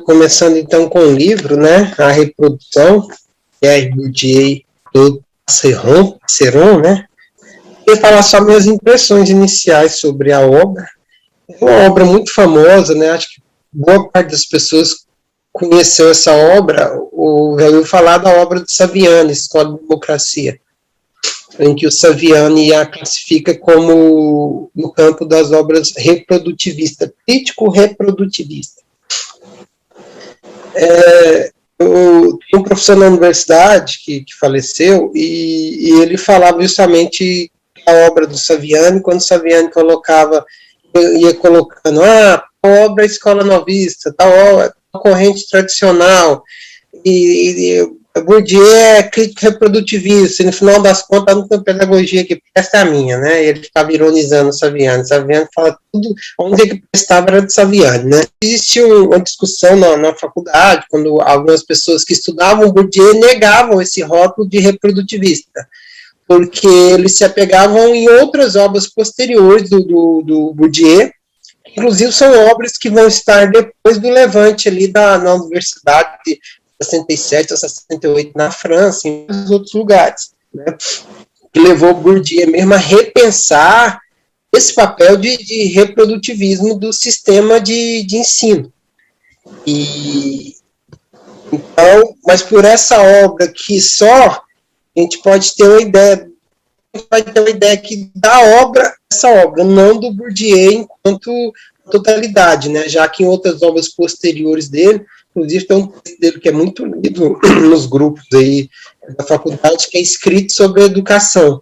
Começando então com o livro, né, A Reprodução, Pierre Bourdieu do Ceron, né, e falar só minhas impressões iniciais sobre a obra. É uma obra muito famosa, né, acho que boa parte das pessoas conheceu essa obra, ou já ouviu falar da obra de Saviano, Escola de Democracia, em que o Saviani a classifica como no campo das obras reprodutivista, crítico-reprodutivista. Um professor na universidade que faleceu, e ele falava justamente a obra do Saviani, quando o Saviani ia colocando, a obra Escola Novista, tal corrente tradicional, e Bourdieu é crítico reprodutivista, e no final das contas, a única pedagogia que presta é a minha, né? Ele ficava ironizando o Saviani. Saviani fala tudo, onde que prestava era de Saviani, né? Existe uma discussão na faculdade, quando algumas pessoas que estudavam Bourdieu negavam esse rótulo de reprodutivista, porque eles se apegavam em outras obras posteriores do Bourdieu, inclusive são obras que vão estar depois do levante ali na universidade de 67 a 68 na França, e em outros lugares, né, que levou Bourdieu mesmo a repensar esse papel de reprodutivismo do sistema de ensino. Então, mas por essa obra que só a gente pode ter uma ideia, aqui da obra, essa obra, não do Bourdieu enquanto totalidade, né, já que em outras obras posteriores dele, inclusive tem um texto dele que é muito lido nos grupos aí da faculdade, que é escrito sobre educação,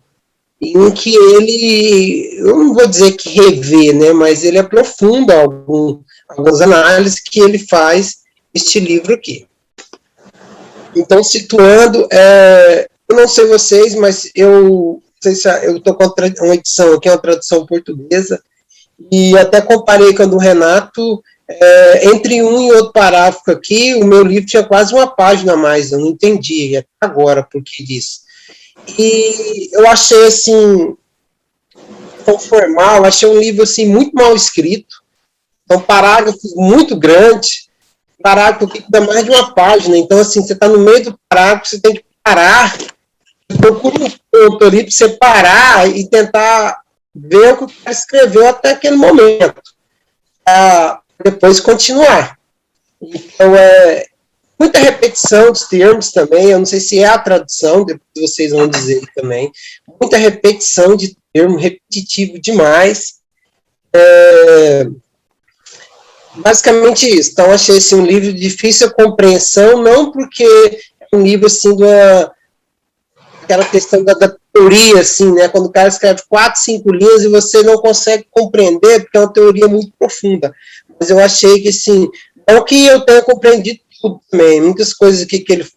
em que ele, eu não vou dizer que revê, né, mas ele aprofunda algumas análises que ele faz neste livro aqui. Então, situando, eu não sei vocês, mas eu estou com uma edição aqui, uma tradução portuguesa, e até comparei com a do Renato, entre um e outro parágrafo aqui, o meu livro tinha quase uma página a mais, eu não entendi até agora por que disso. E eu achei, assim, tão formal, achei um livro, assim, muito mal escrito, são parágrafos muito grandes, parágrafo que dá mais de uma página, então, assim, você está no meio do parágrafo, você tem que parar, procura um ponto ali para você parar e tentar ver o que o cara escreveu até aquele momento, para depois continuar. Então, muita repetição dos termos também, eu não sei se é a tradução, depois vocês vão dizer também, muita repetição de termo, repetitivo demais. Basicamente isso. Então, achei esse um livro de difícil compreensão, não porque é um livro, assim, aquela questão da teoria, assim, né, quando o cara escreve 4, 5 linhas e você não consegue compreender, porque é uma teoria muito profunda. Mas eu achei que, assim, não que eu tenha compreendido tudo também, muitas coisas aqui que ele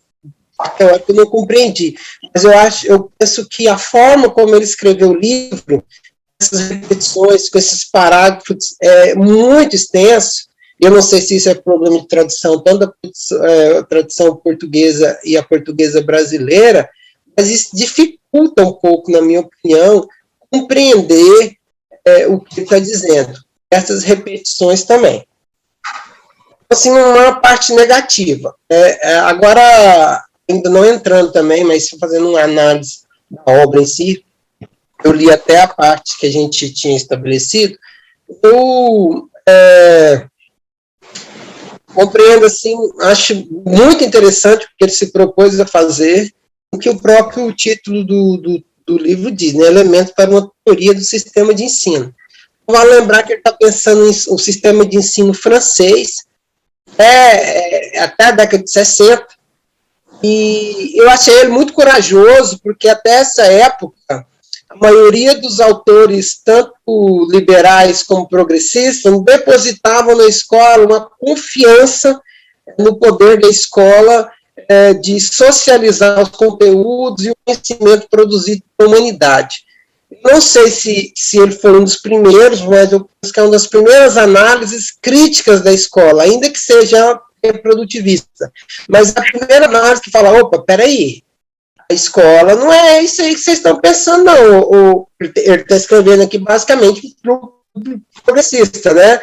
eu não compreendi, mas eu penso que a forma como ele escreveu o livro, essas repetições, com esses parágrafos muito extensos, eu não sei se isso é problema de tradução, tanto a tradução portuguesa e a portuguesa brasileira, mas isso dificulta um pouco, na minha opinião, compreender o que ele está dizendo. Essas repetições também. Assim, uma parte negativa. Agora, ainda não entrando também, mas fazendo uma análise da obra em si, eu li até a parte que a gente tinha estabelecido, eu compreendo, assim, acho muito interessante o que ele se propôs a fazer, o que o próprio título do livro diz, né, elementos para uma teoria do sistema de ensino. Vale lembrar que ele está pensando em um sistema de ensino francês, até a década de 60, e eu achei ele muito corajoso, porque até essa época, a maioria dos autores, tanto liberais como progressistas, depositavam na escola uma confiança no poder da escola de socializar os conteúdos e o conhecimento produzido pela humanidade. Não sei se ele foi um dos primeiros, mas eu penso que é uma das primeiras análises críticas da escola, ainda que seja reprodutivista. Mas a primeira análise que fala, opa, peraí, a escola não é isso aí que vocês estão pensando, não. Ele está escrevendo aqui basicamente para o progressista, né?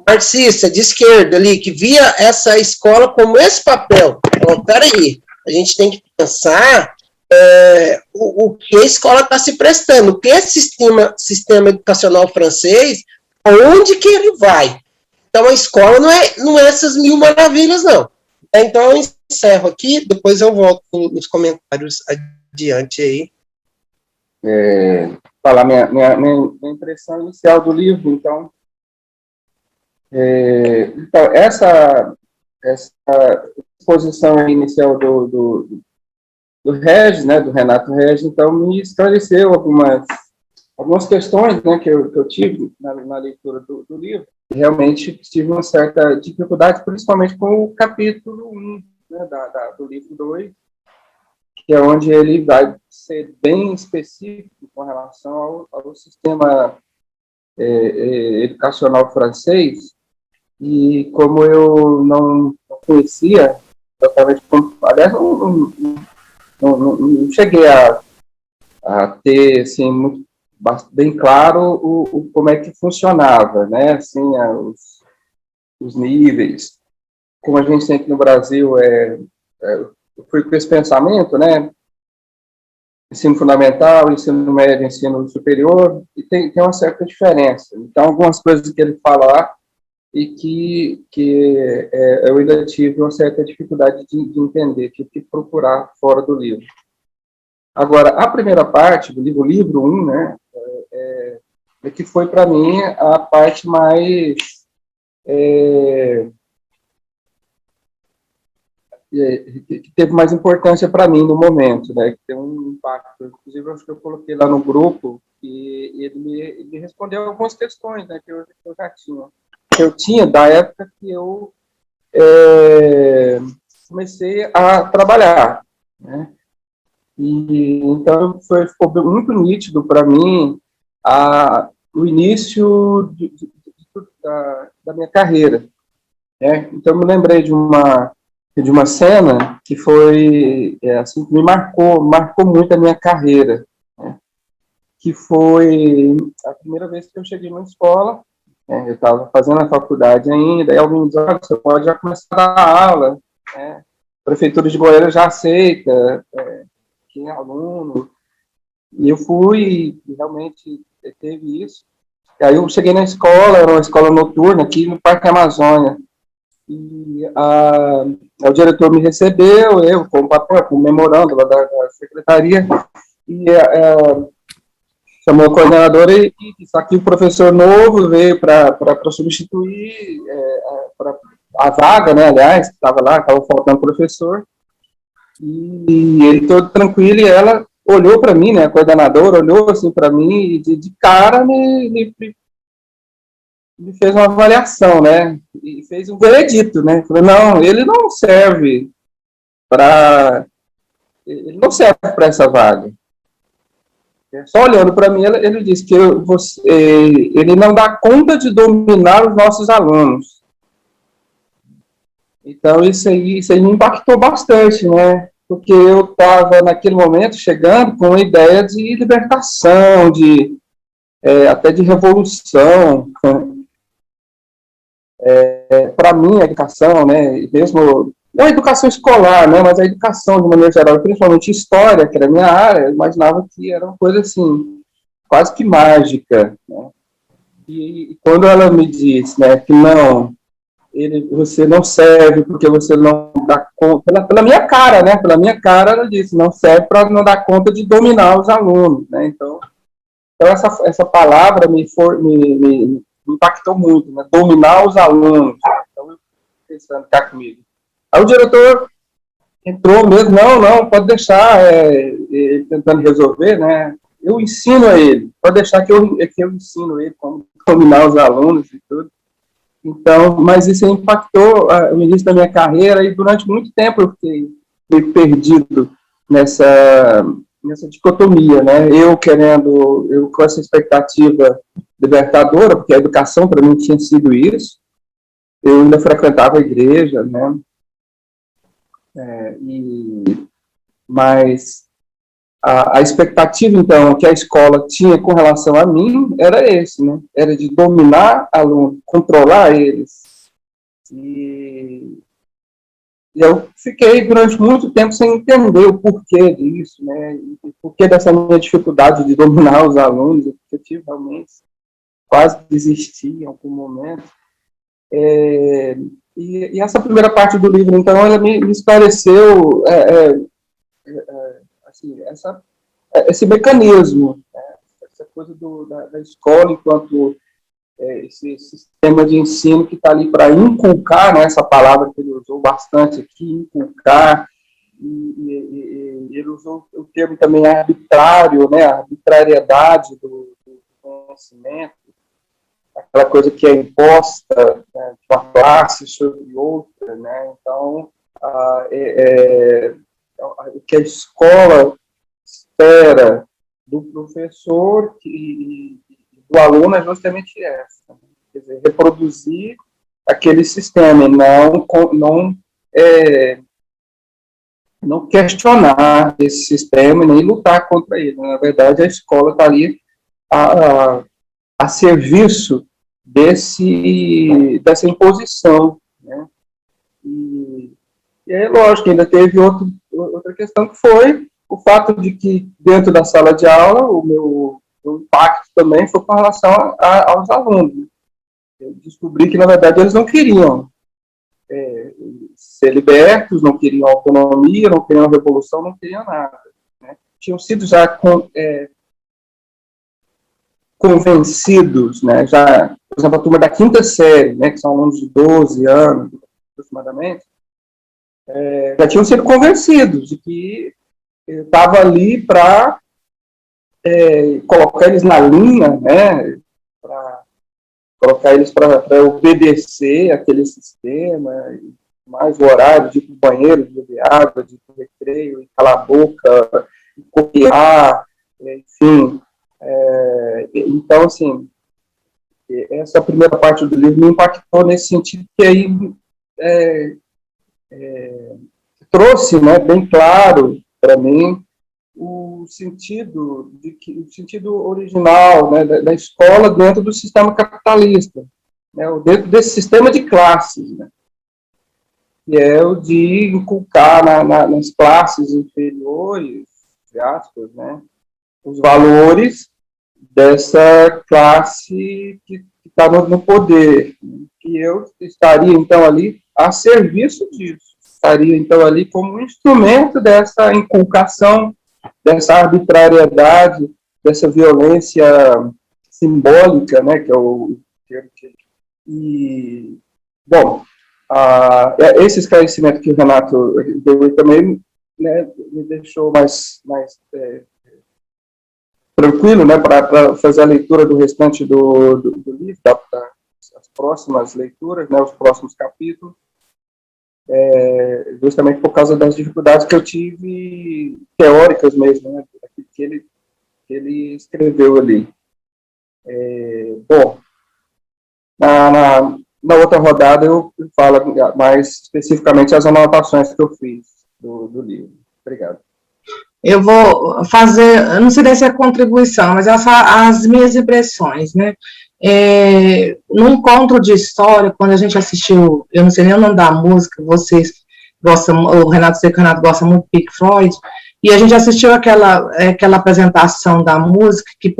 marxista, de esquerda ali, que via essa escola como esse papel. Então, peraí, a gente tem que pensar o que a escola está se prestando, o que esse sistema educacional francês, aonde que ele vai. Então, a escola não é essas mil maravilhas, não. Então, eu encerro aqui, depois eu volto nos comentários adiante aí. Falar minha impressão inicial do livro, então. Então, essa exposição inicial do Regis, né, do Renato Regis, então, me esclareceu algumas questões, né, que eu tive na leitura do livro. Realmente tive uma certa dificuldade, principalmente com o capítulo 1, né, do livro 2, que é onde ele vai ser bem específico com relação ao sistema educacional francês. E como eu não conhecia, exatamente, aliás, não cheguei a ter, assim, muito, bem claro como é que funcionava, né, assim, os níveis. Como a gente tem aqui no Brasil, eu fui com esse pensamento, né, ensino fundamental, ensino médio, ensino superior, e tem uma certa diferença. Então, algumas coisas que ele fala lá, e que eu ainda tive uma certa dificuldade de entender, tive que procurar fora do livro. Agora, a primeira parte do livro 1, né, que foi, para mim, a parte mais... que teve mais importância para mim no momento, né, que tem um impacto. Inclusive, acho que eu coloquei lá no grupo, e ele me respondeu algumas questões, né, que eu já tinha. Que eu tinha da época que eu comecei a trabalhar, né? E então ficou muito nítido para mim o início da minha carreira, né? Então eu me lembrei de uma cena que foi assim, que me marcou muito a minha carreira, né? Que foi a primeira vez que eu cheguei na escola. Eu estava fazendo a faculdade ainda, aí alguém diz, olha, você pode já começar a dar aula, né? A Prefeitura de Goiânia já aceita, quem é aluno, e eu fui, e realmente teve isso. E aí eu cheguei na escola, era uma escola noturna aqui no Parque Amazônia, e o diretor me recebeu, eu com o papel, com o memorando lá da secretaria, e chamou a coordenadora e disse, aqui o professor novo veio para substituir a vaga, né, aliás, que estava lá, estava faltando professor, e ele todo tranquilo, e ela olhou para mim, né, a coordenadora olhou assim para mim, e de cara me fez uma avaliação, né, e fez um veredito, né, falou, não, ele não serve para essa vaga. Só olhando para mim, ele disse que ele não dá conta de dominar os nossos alunos. Então, isso aí me impactou bastante, né? Porque eu estava, naquele momento, chegando com uma ideia de libertação, até de revolução. Para mim, a educação, né, mesmo não a educação escolar, né, mas a educação de maneira geral, principalmente história, que era a minha área, eu imaginava que era uma coisa assim, quase que mágica, né? E quando ela me disse, né, que não, você não serve porque você não dá conta, pela minha cara, né, pela minha cara ela disse, não serve para não dar conta de dominar os alunos, né, então essa palavra me impactou muito, né, dominar os alunos, então eu fiquei pensando cá comigo. Aí o diretor entrou mesmo, não, pode deixar, tentando resolver, né, eu ensino a ele, pode deixar que eu ensino ele como dominar os alunos e tudo. Então, mas isso impactou o início da minha carreira, e durante muito tempo eu fiquei meio perdido nessa dicotomia, né, eu com essa expectativa libertadora, porque a educação para mim tinha sido isso, eu ainda frequentava a igreja, né, mas a expectativa, então, que a escola tinha com relação a mim era esse, né? Era de dominar alunos, controlar eles. E eu fiquei durante muito tempo sem entender o porquê disso, né? E o porquê dessa minha dificuldade de dominar os alunos, porque eu tive realmente quase desisti em algum momento. E essa primeira parte do livro, então, ela me esclareceu assim, esse mecanismo, né? Essa coisa da escola enquanto esse sistema de ensino que está ali para inculcar, né, essa palavra que ele usou bastante aqui, inculcar, e ele usou o termo também arbitrário, né, a arbitrariedade do conhecimento, aquela coisa que é imposta, né, de uma classe sobre outra, né, então, o que a escola espera do professor e do aluno é justamente essa, né? Quer dizer, reproduzir aquele sistema, não questionar esse sistema, nem lutar contra ele. Na verdade, a escola está ali a serviço dessa imposição, né? E é lógico, ainda teve outra questão que foi o fato de que dentro da sala de aula o meu impacto também foi com relação aos alunos. Eu descobri que, na verdade, eles não queriam ser libertos, não queriam autonomia, não queriam revolução, não queriam nada, né? Tinham sido já convencidos, né? Já, por exemplo, a turma da quinta série, né, que são alunos de 12 anos, aproximadamente, já tinham sido convencidos de que eu estava ali para colocar eles na linha, né, para colocar eles para obedecer aquele sistema, mais o horário de ir para o banheiro, de beber água, de ir para o recreio, e calar a boca, e copiar, enfim. Então, assim, essa primeira parte do livro me impactou nesse sentido, que aí trouxe, né, bem claro para mim o sentido original, né, da escola dentro do sistema capitalista, né, dentro desse sistema de classes, né, que é o de inculcar nas classes inferiores, entre aspas, né, os valores dessa classe que está no poder, que eu estaria, então, ali a serviço disso, estaria, então, ali como um instrumento dessa inculcação, dessa arbitrariedade, dessa violência simbólica, né, que é o termo que... E, bom, esse esclarecimento que o Renato deu também, né, me deixou mais tranquilo, né, para fazer a leitura do restante do livro, as próximas leituras, né, os próximos capítulos, justamente por causa das dificuldades que eu tive, teóricas mesmo, né, que ele escreveu ali. Bom, na outra rodada eu falo mais especificamente as anotações que eu fiz do livro. Obrigado. Eu vou fazer, eu não sei se é contribuição, mas as minhas impressões, né? No encontro de história, quando a gente assistiu, eu não sei nem o nome da música, vocês gostam, o Renato gosta muito de Pink Floyd, e a gente assistiu aquela apresentação da música que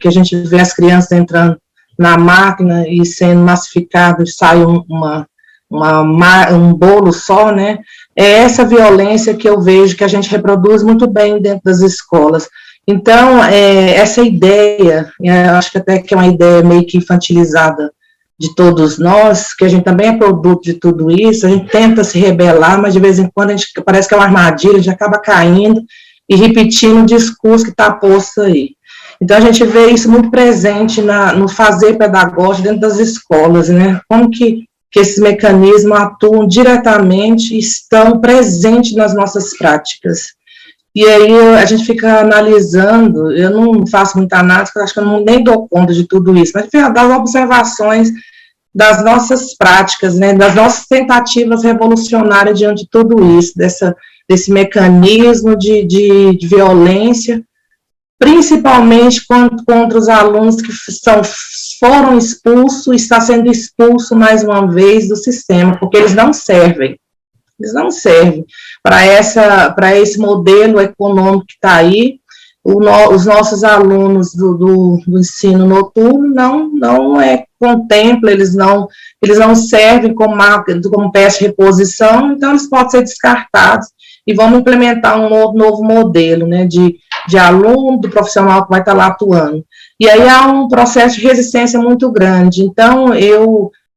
a gente vê as crianças entrando na máquina e sendo massificado, sai um bolo só, né? É essa violência que eu vejo que a gente reproduz muito bem dentro das escolas. Então, essa ideia, acho que até que é uma ideia meio que infantilizada de todos nós, que a gente também é produto de tudo isso, a gente tenta se rebelar, mas de vez em quando a gente parece que é uma armadilha, a gente acaba caindo e repetindo o discurso que está posto aí. Então, a gente vê isso muito presente no fazer pedagógico dentro das escolas, né? Como que esses mecanismos atuam diretamente e estão presentes nas nossas práticas. E aí a gente fica analisando, eu não faço muita análise, porque eu acho que eu nem dou conta de tudo isso, mas das observações das nossas práticas, né, das nossas tentativas revolucionárias diante de tudo isso, desse mecanismo de violência, principalmente contra os alunos que foram expulsos e está sendo expulso mais uma vez do sistema, porque eles não servem para esse modelo econômico que está aí. Os nossos alunos do ensino noturno não contempla, eles não servem como peça de reposição, então eles podem ser descartados, e vamos implementar um novo modelo, né, de aluno, do profissional que vai estar lá atuando. E aí há um processo de resistência muito grande. Então,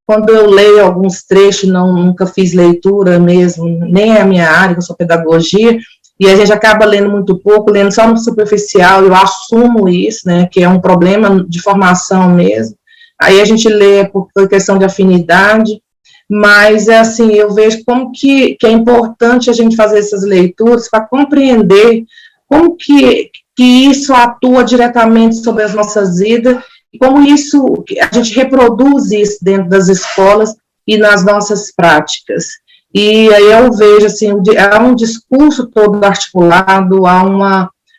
quando eu leio alguns trechos, nunca fiz leitura mesmo, nem é a minha área, eu sou pedagogia, e a gente acaba lendo muito pouco, lendo só no superficial, eu assumo isso, né, que é um problema de formação mesmo. Aí a gente lê por questão de afinidade, mas, assim, eu vejo como que é importante a gente fazer essas leituras para compreender como que isso atua diretamente sobre as nossas vidas, e como a gente reproduz isso dentro das escolas e nas nossas práticas. E aí eu vejo, assim, há um discurso todo articulado, há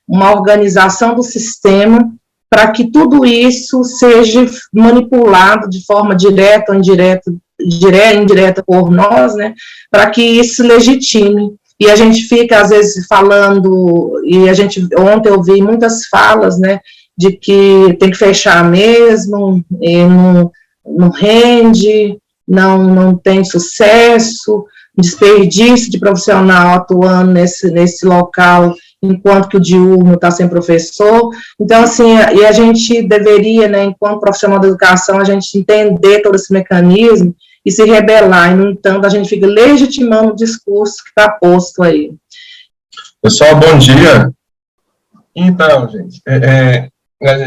uma organização do sistema para que tudo isso seja manipulado de forma direta ou indireta por nós, né, para que isso se legitime. E a gente fica, às vezes, falando, ontem eu vi muitas falas, né, de que tem que fechar mesmo, não rende, não tem sucesso, desperdício de profissional atuando nesse local, enquanto que o diurno está sem professor. Então, assim, e a gente deveria, né, enquanto profissional da educação, a gente entender todo esse mecanismo e se rebelar, e, no entanto, a gente fica legitimando o discurso que está posto aí. Pessoal, bom dia. Então, gente,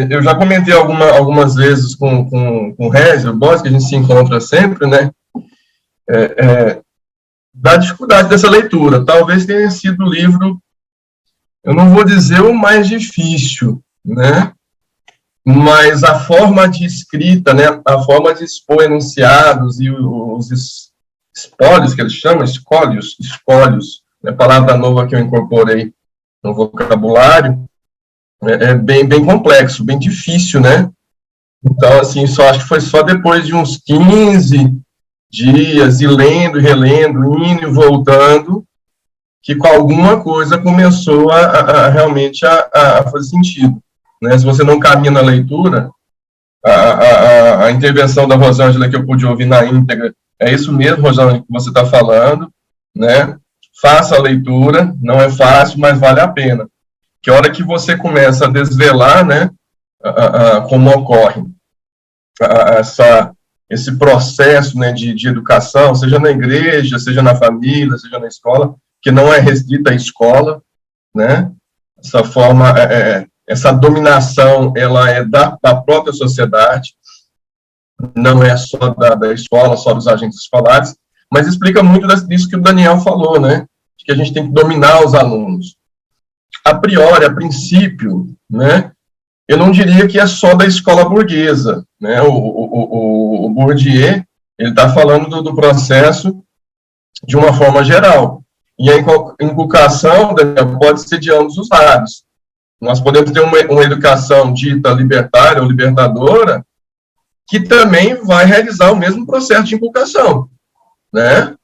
eu já comentei algumas vezes com o Régio Boss, que a gente se encontra sempre, né, da dificuldade dessa leitura. Talvez tenha sido o livro, eu não vou dizer o mais difícil, né, mas a forma de escrita, né, a forma de expor enunciados e os espólios, que eles chamam, escólios, é a palavra nova que eu incorporei no vocabulário, é bem complexo, bem difícil, né? Então, assim, acho que foi só depois de uns 15 dias, e lendo e relendo, indo e voltando, que com alguma coisa começou realmente a fazer sentido. Né? Se você não caminha na leitura, a intervenção da Rosângela que eu pude ouvir na íntegra, é isso mesmo, Rosângela, que você está falando, né? Faça a leitura, não é fácil, mas vale a pena. Que a hora que você começa a desvelar, né, como ocorre esse processo, né, de educação, seja na igreja, seja na família, seja na escola, que não é restrita à escola, né, essa forma, essa dominação, ela é da própria sociedade, não é só da escola, só dos agentes escolares, mas explica muito disso que o Daniel falou, né, de que a gente tem que dominar os alunos. A priori, a princípio, né, eu não diria que é só da escola burguesa, né, o Bourdieu, ele está falando do processo de uma forma geral, e a inculcação, Daniel, pode ser de ambos os lados. Nós podemos ter uma educação dita libertária ou libertadora, que também vai realizar o mesmo processo de inculcação, né,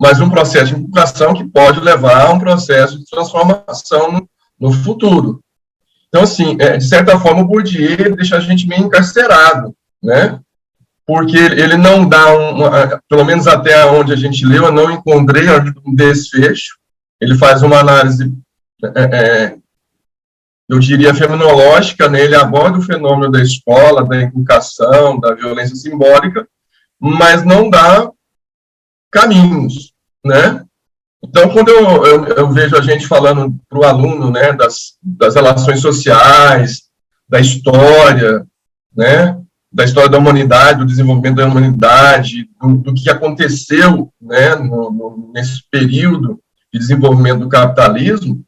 mas um processo de inculcação que pode levar a um processo de transformação no futuro. Então, assim, de certa forma, o Bourdieu deixa a gente meio encarcerado, né? Porque ele não dá, pelo menos até onde a gente leu, eu não encontrei um desfecho. Ele faz uma análise, eu diria, fenomenológica, né? Ele aborda o fenômeno da escola, da inculcação, da violência simbólica, mas não dá caminhos, né? Então, quando eu vejo a gente falando para o aluno, né, das relações sociais, da história, né, da história da humanidade, do desenvolvimento da humanidade, do que aconteceu, né, nesse período de desenvolvimento do capitalismo,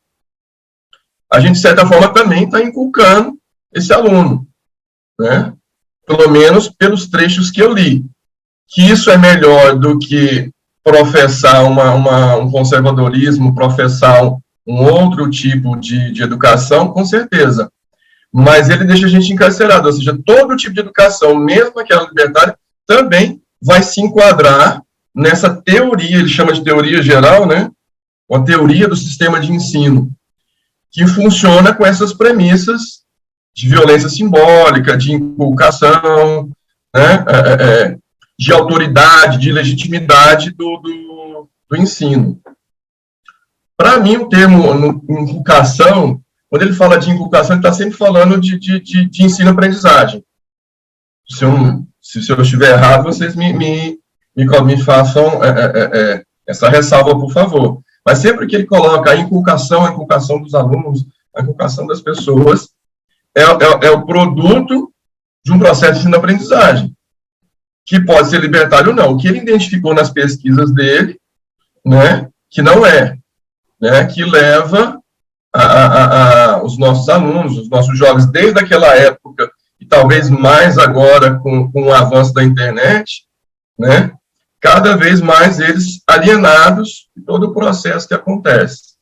a gente, de certa forma, também está inculcando esse aluno, né, pelo menos pelos trechos que eu li. que isso é melhor do que professar um conservadorismo, professar um outro tipo de educação, com certeza. Mas ele deixa a gente encarcerado, ou seja, todo tipo de educação, mesmo aquela libertária, também vai se enquadrar nessa teoria, ele chama de teoria geral, né? Uma teoria do sistema de ensino, que funciona com essas premissas de violência simbólica, de inculcação, né? De autoridade, de legitimidade do ensino. Para mim, o termo inculcação, quando ele fala de inculcação, ele está sempre falando de ensino-aprendizagem. Se eu estiver errado, vocês me façam essa ressalva, por favor. Mas sempre que ele coloca a inculcação dos alunos, a inculcação das pessoas, é o produto de um processo de ensino-aprendizagem, que pode ser libertário ou não. O que ele identificou nas pesquisas dele, né, que não é, né, que leva os nossos alunos, os nossos jovens, desde aquela época, e talvez mais agora com o avanço da internet, né, cada vez mais eles alienados de todo o processo que acontece,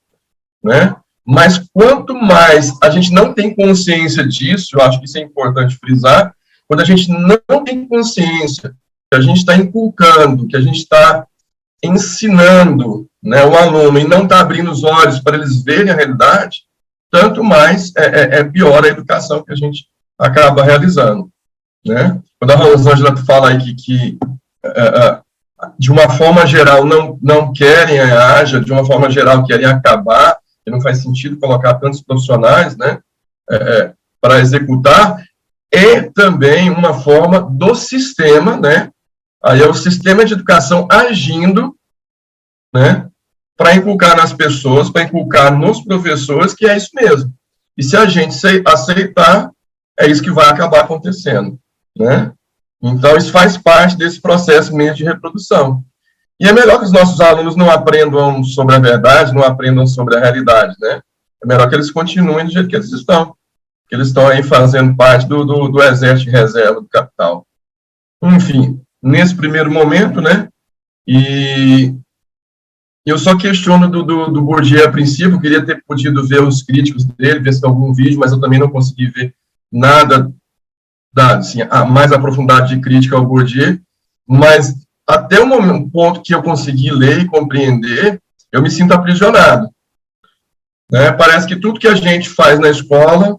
né? Mas quanto mais a gente não tem consciência disso, eu acho que isso é importante frisar, quando a gente não tem consciência que a gente está inculcando, que a gente está ensinando, né, o aluno e não está abrindo os olhos para eles verem a realidade, tanto mais pior a educação que a gente acaba realizando, né? Quando a Rosângela fala aí que de uma forma geral não querem a AJA, de uma forma geral querem acabar, que não faz sentido colocar tantos profissionais, né, para executar, é também uma forma do sistema, né, aí é o sistema de educação agindo, né, para inculcar nas pessoas, para inculcar nos professores, que é isso mesmo. E se a gente aceitar, é isso que vai acabar acontecendo, né? Então, isso faz parte desse processo mesmo de reprodução. E é melhor que os nossos alunos não aprendam sobre a verdade, não aprendam sobre a realidade, né? É melhor que eles continuem do jeito que eles estão. Que eles estão aí fazendo parte do exército de reserva do capital. Enfim, nesse primeiro momento, né? E eu só questiono do Bourdieu a princípio, queria ter podido ver os críticos dele, ver se tem algum vídeo, mas eu também não consegui ver nada assim, mais aprofundado de crítica ao Bourdieu, mas até o ponto que eu consegui ler e compreender, eu me sinto aprisionado, né? Parece que tudo que a gente faz na escola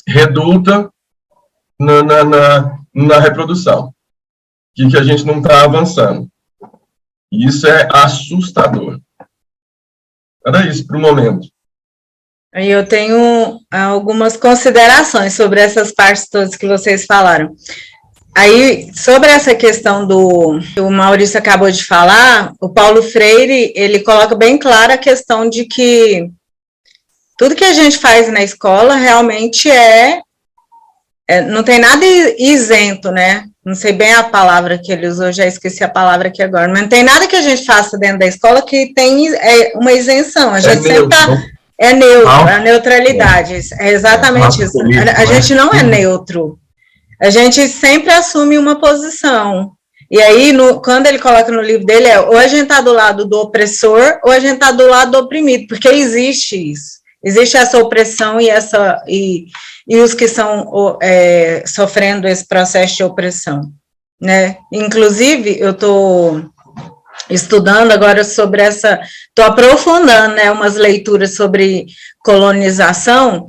redunda na reprodução, que a gente não está avançando. E isso é assustador. Era isso para o momento. Eu tenho algumas considerações sobre essas partes todas que vocês falaram. Aí, sobre essa questão que o Maurício acabou de falar, o Paulo Freire, ele coloca bem clara a questão de que tudo que a gente faz na escola realmente não tem nada isento, né? Não sei bem a palavra que ele usou, já esqueci a palavra aqui agora, mas não tem nada que a gente faça dentro da escola que tem uma isenção. A gente sempre está... É neutro, a neutralidade, é exatamente isso. A gente não é neutro, a gente sempre assume uma posição. E aí, quando ele coloca no livro dele, ou a gente está do lado do opressor, ou a gente está do lado do oprimido, porque existe isso. Existe essa opressão e os que estão sofrendo esse processo de opressão, né? Inclusive, eu estou estudando agora sobre estou aprofundando, né, umas leituras sobre colonização,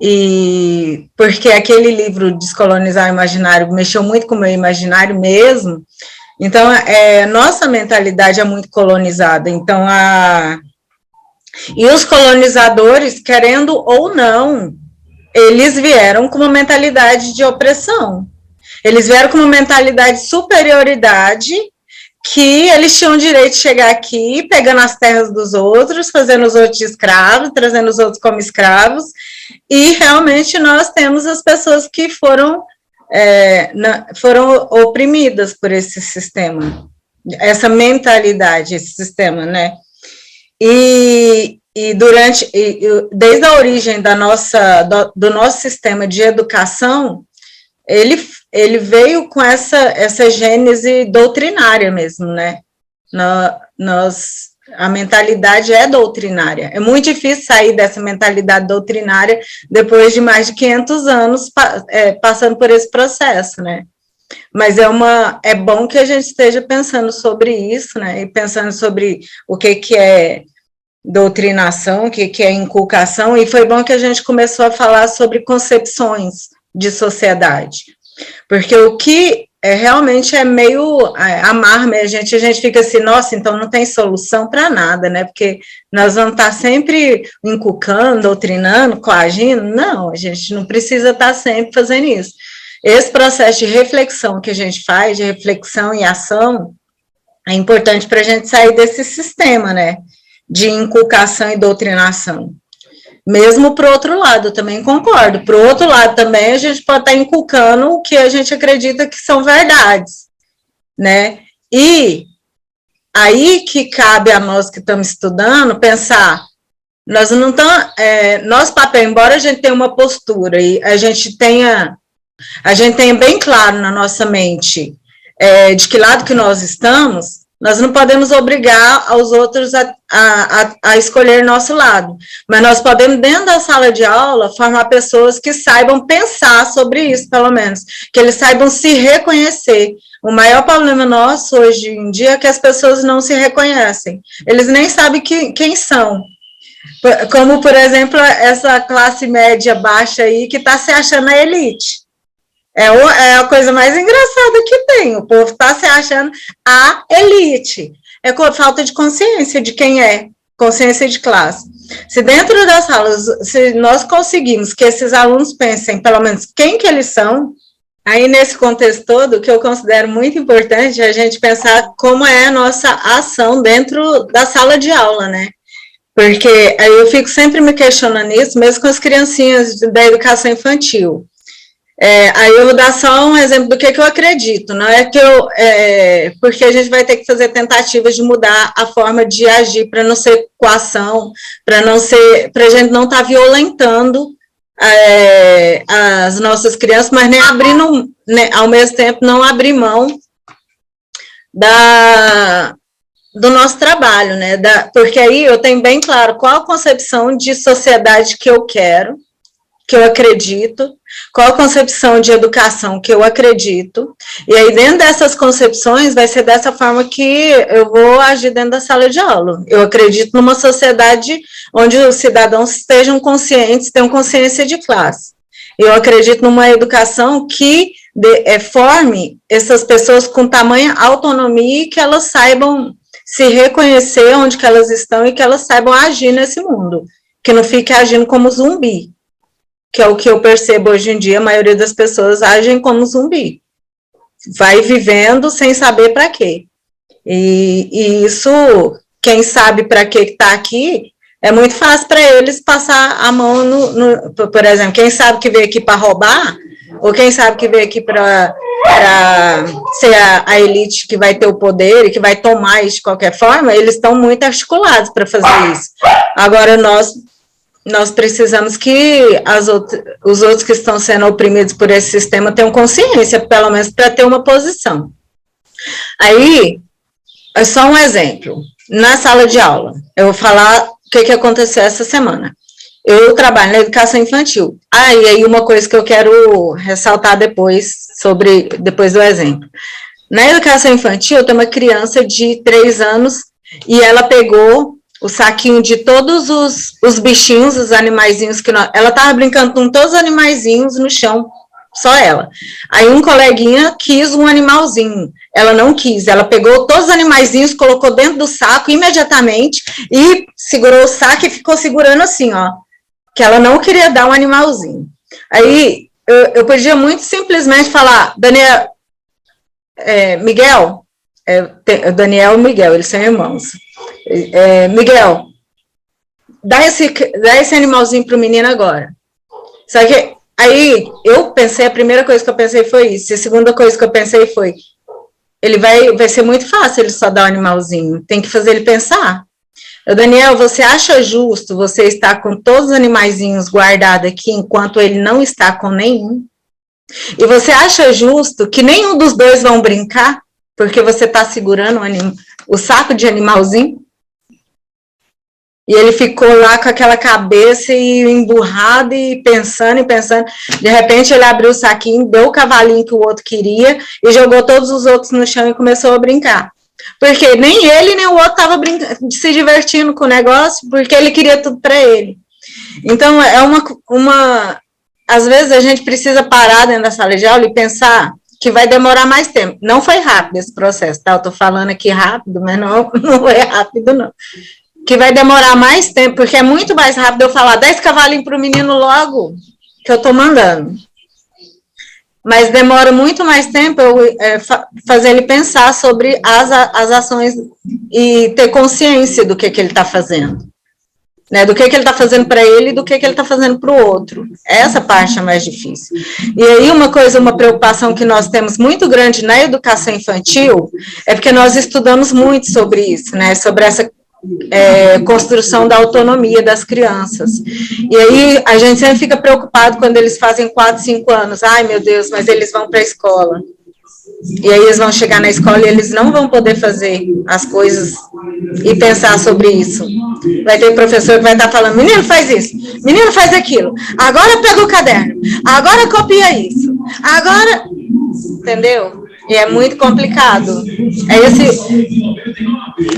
e porque aquele livro Descolonizar o Imaginário mexeu muito com o meu imaginário mesmo, então nossa mentalidade é muito colonizada, então e os colonizadores, querendo ou não, eles vieram com uma mentalidade de opressão, eles vieram com uma mentalidade de superioridade, que eles tinham o direito de chegar aqui, pegando as terras dos outros, fazendo os outros de escravos, trazendo os outros como escravos, e realmente nós temos as pessoas que foram oprimidas por esse sistema, essa mentalidade, esse sistema, né? E desde a origem do nosso sistema de educação, ele veio com essa gênese doutrinária mesmo, né? A mentalidade é doutrinária. É muito difícil sair dessa mentalidade doutrinária depois de mais de 500 anos passando por esse processo, né? Mas é bom que a gente esteja pensando sobre isso, né? E pensando sobre o que é doutrinação, o que é inculcação, e foi bom que a gente começou a falar sobre concepções de sociedade, porque o que realmente é meio amargo, a gente fica assim, nossa, então não tem solução para nada, né, porque nós vamos estar sempre inculcando, doutrinando, coagindo, não, a gente não precisa estar sempre fazendo isso. Esse processo de reflexão que a gente faz, de reflexão e ação, é importante para a gente sair desse sistema, né, de inculcação e doutrinação. Mesmo para o outro lado, também concordo. Para o outro lado também, a gente pode estar inculcando o que a gente acredita que são verdades, né? E aí que cabe a nós que estamos estudando pensar, nós não estamos, nosso papel, embora a gente tenha uma postura e a gente tenha bem claro na nossa mente de que lado que nós estamos, nós não podemos obrigar aos outros a escolher nosso lado, mas nós podemos, dentro da sala de aula, formar pessoas que saibam pensar sobre isso, pelo menos, que eles saibam se reconhecer. O maior problema nosso, hoje em dia, é que as pessoas não se reconhecem, eles nem sabem quem são, como, por exemplo, essa classe média baixa aí, que está se achando a elite. É a coisa mais engraçada que tem, o povo está se achando a elite. É falta de consciência de quem é, consciência de classe. Se dentro das salas, se nós conseguimos que esses alunos pensem, pelo menos, quem que eles são, aí nesse contexto todo, o que eu considero muito importante é a gente pensar como é a nossa ação dentro da sala de aula, né? Porque aí eu fico sempre me questionando isso, mesmo com as criancinhas da educação infantil. Aí eu vou dar só um exemplo do que eu acredito, não é que porque a gente vai ter que fazer tentativas de mudar a forma de agir para não ser coação, para a gente não estar violentando as nossas crianças, mas nem abrindo, né, ao mesmo tempo, não abrir mão do nosso trabalho, né, porque aí eu tenho bem claro qual a concepção de sociedade que eu quero, que eu acredito, qual a concepção de educação que eu acredito, e aí dentro dessas concepções vai ser dessa forma que eu vou agir dentro da sala de aula. Eu acredito numa sociedade onde os cidadãos estejam conscientes, tenham consciência de classe. Eu acredito numa educação que forme essas pessoas com tamanha autonomia e que elas saibam se reconhecer onde que elas estão e que elas saibam agir nesse mundo, que não fique agindo como zumbi, que é o que eu percebo hoje em dia, a maioria das pessoas agem como zumbi, vai vivendo sem saber para quê, e isso, quem sabe para que está aqui, é muito fácil para eles passar a mão por exemplo, quem sabe que veio aqui para roubar, ou quem sabe que veio aqui para ser a elite que vai ter o poder e que vai tomar isso de qualquer forma, eles estão muito articulados para fazer isso. Agora, nós precisamos que os outros que estão sendo oprimidos por esse sistema tenham consciência, pelo menos para ter uma posição. Aí, é só um exemplo. Na sala de aula, eu vou falar o que aconteceu essa semana. Eu trabalho na educação infantil. E aí uma coisa que eu quero ressaltar depois do exemplo. Na educação infantil, tem uma criança de 3 anos e ela pegou o saquinho de todos os bichinhos, os animaizinhos ela estava brincando com todos os animaizinhos no chão, só ela. Aí um coleguinha quis um animalzinho, ela não quis, ela pegou todos os animaizinhos, colocou dentro do saco imediatamente e segurou o saco e ficou segurando assim, ó, que ela não queria dar um animalzinho. Aí eu podia muito simplesmente falar, Daniel, Miguel, Daniel e Miguel, eles são irmãos. Miguel, dá esse animalzinho pro menino agora. Só que aí eu pensei, a primeira coisa que eu pensei foi isso, e a segunda coisa que eu pensei foi, vai ser muito fácil ele só dar um animalzinho, tem que fazer ele pensar. Daniel, você acha justo você estar com todos os animaizinhos guardados aqui enquanto ele não está com nenhum? E você acha justo que nenhum dos dois vão brincar, porque você está segurando o saco de animalzinho? E ele ficou lá com aquela cabeça emburrada e pensando. De repente ele abriu o saquinho, deu o cavalinho que o outro queria e jogou todos os outros no chão e começou a brincar. Porque nem ele nem o outro estavam se divertindo com o negócio, porque ele queria tudo para ele. Então, às vezes a gente precisa parar dentro da sala de aula e pensar que vai demorar mais tempo. Não foi rápido esse processo, tá? Eu estou falando aqui rápido, mas não é rápido, não. Que vai demorar mais tempo, porque é muito mais rápido eu falar 10 cavalinhos para o menino logo, que eu estou mandando. Mas demora muito mais tempo eu fazer ele pensar sobre as ações e ter consciência do que ele está fazendo. Né, do que ele está fazendo para ele e do que ele está fazendo para o outro. Essa parte é mais difícil. E aí uma preocupação que nós temos muito grande na educação infantil é porque nós estudamos muito sobre isso, né, sobre essa construção da autonomia das crianças. E aí a gente sempre fica preocupado quando eles fazem 4, 5 anos. Ai, meu Deus, mas eles vão para a escola. E aí eles vão chegar na escola e eles não vão poder fazer as coisas e pensar sobre isso. Vai ter professor que vai estar falando, menino faz isso, menino faz aquilo, agora pega o caderno, agora copia isso, agora, entendeu? E é muito complicado.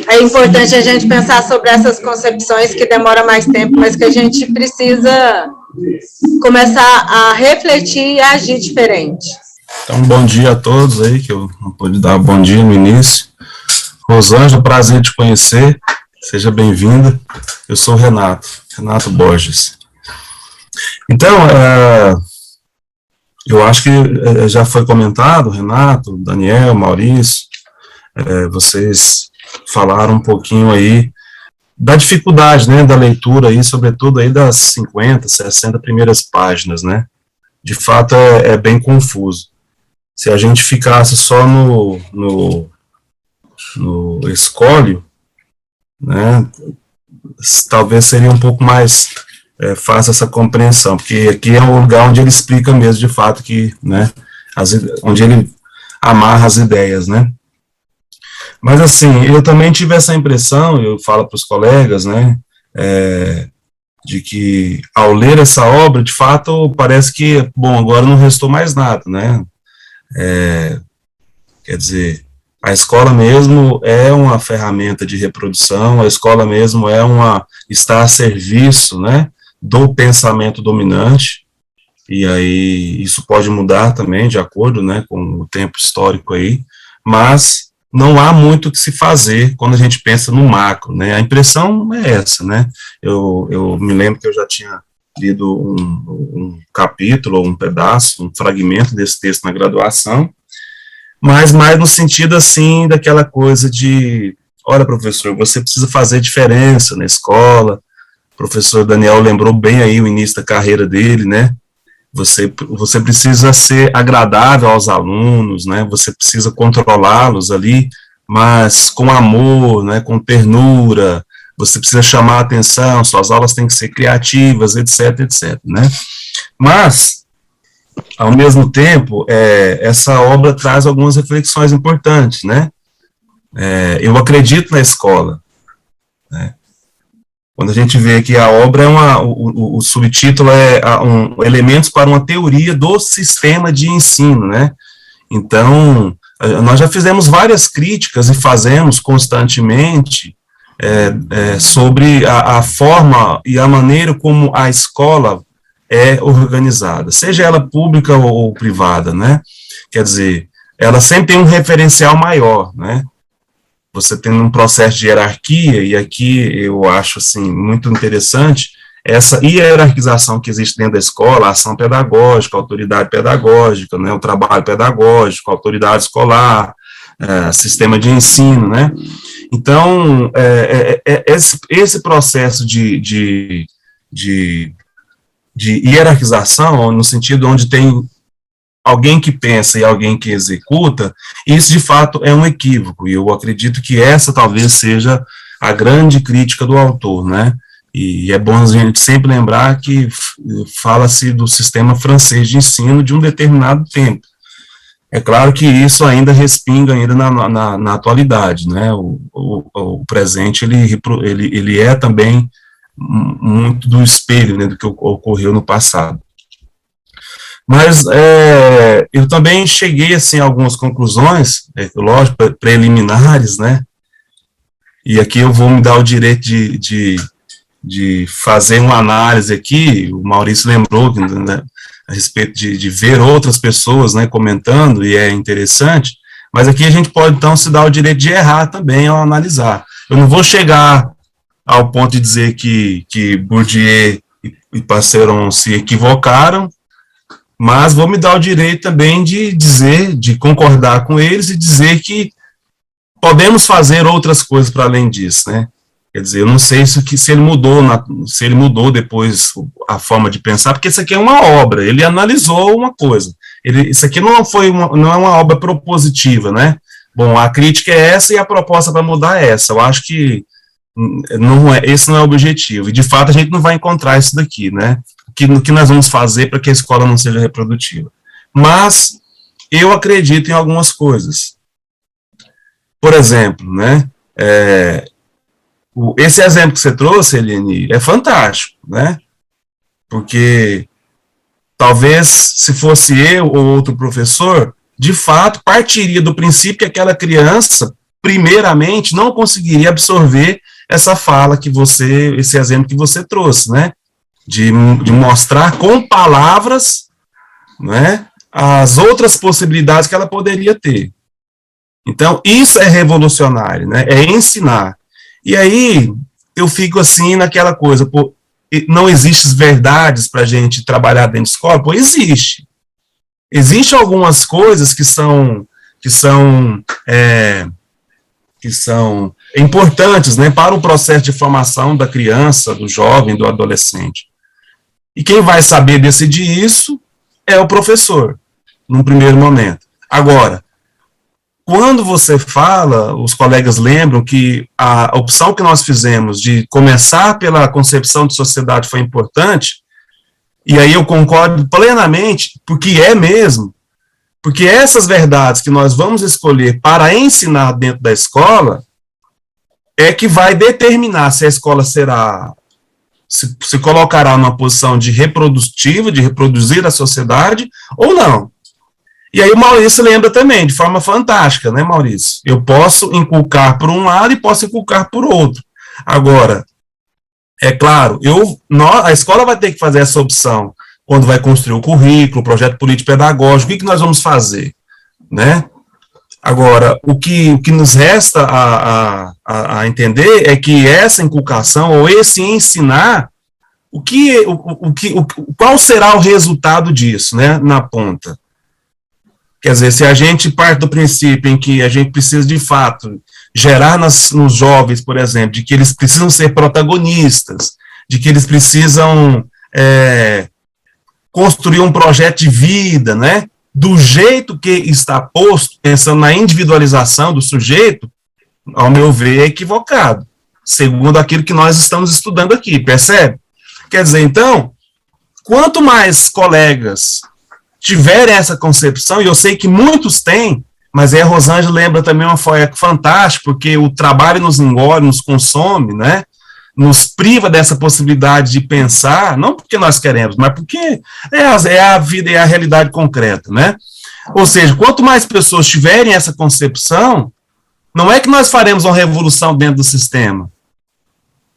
É importante a gente pensar sobre essas concepções que demoram mais tempo, mas que a gente precisa começar a refletir e agir diferente. Então, bom dia a todos aí, que eu não pude dar bom dia no início. Rosângela, prazer te conhecer, seja bem-vinda. Eu sou o Renato Borges. Então, eu acho que já foi comentado, Renato, Daniel, Maurício, vocês falaram um pouquinho aí da dificuldade, né, da leitura aí, sobretudo aí das 50, 60 primeiras páginas, né? De fato, é bem confuso. Se a gente ficasse só no escólio, né, talvez seria um pouco mais fácil essa compreensão, porque aqui é um lugar onde ele explica mesmo, de fato, que, né, onde ele amarra as ideias, né. Mas, assim, eu também tive essa impressão, eu falo para os colegas, né, de que, ao ler essa obra, de fato, parece que, bom, agora não restou mais nada, né. Quer dizer, a escola mesmo é uma ferramenta de reprodução, a escola mesmo está a serviço, né, do pensamento dominante, e aí isso pode mudar também, de acordo, né, com o tempo histórico aí, mas não há muito o que se fazer quando a gente pensa no macro, né, a impressão é essa, né, eu me lembro que eu já tinha lido um capítulo, um pedaço, um fragmento desse texto na graduação, mas mais no sentido, assim, daquela coisa de, olha, professor, você precisa fazer diferença na escola, o professor Daniel lembrou bem aí o início da carreira dele, né, você precisa ser agradável aos alunos, né, você precisa controlá-los ali, mas com amor, né, com ternura, você precisa chamar a atenção, suas aulas têm que ser criativas, etc, né. Mas, ao mesmo tempo, essa obra traz algumas reflexões importantes, né. Eu acredito na escola, né. Quando a gente vê que a obra o subtítulo é Elementos para uma Teoria do Sistema de Ensino, né. Então, nós já fizemos várias críticas e fazemos constantemente sobre a forma e a maneira como a escola é organizada, seja ela pública ou privada, né? Quer dizer, ela sempre tem um referencial maior, né? Você tem um processo de hierarquia, e aqui eu acho, assim, muito interessante essa hierarquização que existe dentro da escola, a ação pedagógica, a autoridade pedagógica, né, o trabalho pedagógico, a autoridade escolar, sistema de ensino, né? Então, esse processo de hierarquização, no sentido onde tem alguém que pensa e alguém que executa, isso de fato é um equívoco, e eu acredito que essa talvez seja a grande crítica do autor, né? E é bom a gente sempre lembrar que fala-se do sistema francês de ensino de um determinado tempo. É claro que isso ainda respinga ainda na atualidade, né? O presente, ele é também muito do espelho, né, do que ocorreu no passado. Mas eu também cheguei, assim, a algumas conclusões, lógico, preliminares, né? E aqui eu vou me dar o direito de fazer uma análise aqui. O Maurício lembrou, né, a respeito de ver outras pessoas, né, comentando, e é interessante, mas aqui a gente pode, então, se dar o direito de errar também ao analisar. Eu não vou chegar ao ponto de dizer que Bourdieu e Passeron se equivocaram, mas vou me dar o direito também de dizer, de concordar com eles e dizer que podemos fazer outras coisas para além disso, né? Quer dizer, eu não sei se ele mudou depois a forma de pensar, porque isso aqui é uma obra, ele analisou uma coisa. Isso aqui não é uma obra propositiva, né? Bom, a crítica é essa e a proposta para mudar é essa. Eu acho que esse não é o objetivo. E, de fato, a gente não vai encontrar isso daqui, né? O que nós vamos fazer para que a escola não seja reprodutiva. Mas eu acredito em algumas coisas. Por exemplo, né? Esse exemplo que você trouxe, Eliane, é fantástico, né? Porque talvez, se fosse eu ou outro professor, de fato, partiria do princípio que aquela criança, primeiramente, não conseguiria absorver essa fala esse exemplo que você trouxe, né? De mostrar com palavras, né, as outras possibilidades que ela poderia ter. Então, isso é revolucionário, né? É ensinar. E aí, eu fico assim naquela coisa, pô, não existem verdades para a gente trabalhar dentro de escola? Pô, existe. Existem algumas coisas que são importantes, né, para o processo de formação da criança, do jovem, do adolescente. E quem vai saber decidir isso é o professor, num primeiro momento. Agora, quando você fala, os colegas lembram que a opção que nós fizemos de começar pela concepção de sociedade foi importante, e aí eu concordo plenamente, porque é mesmo, porque essas verdades que nós vamos escolher para ensinar dentro da escola é que vai determinar se a escola se colocará numa posição de reprodutiva, de reproduzir a sociedade, ou não. E aí o Maurício lembra também, de forma fantástica, né, Maurício? Eu posso inculcar por um lado e posso inculcar por outro. Agora, é claro, a escola vai ter que fazer essa opção quando vai construir o currículo, o projeto político-pedagógico, o que nós vamos fazer, né? Agora, o que nos resta a entender é que essa inculcação, ou esse ensinar, qual será o resultado disso, né, na ponta? Quer dizer, se a gente parte do princípio em que a gente precisa, de fato, gerar nos jovens, por exemplo, de que eles precisam ser protagonistas, de que eles precisam construir um projeto de vida, né, do jeito que está posto, pensando na individualização do sujeito, ao meu ver, é equivocado, segundo aquilo que nós estamos estudando aqui, percebe? Quer dizer, então, quanto mais colegas tiverem essa concepção, e eu sei que muitos têm, mas a Rosângela lembra também uma forma fantástica, porque o trabalho nos engole, nos consome, né? Nos priva dessa possibilidade de pensar, não porque nós queremos, mas porque é a vida, é a realidade concreta, né? Ou seja, quanto mais pessoas tiverem essa concepção, não é que nós faremos uma revolução dentro do sistema.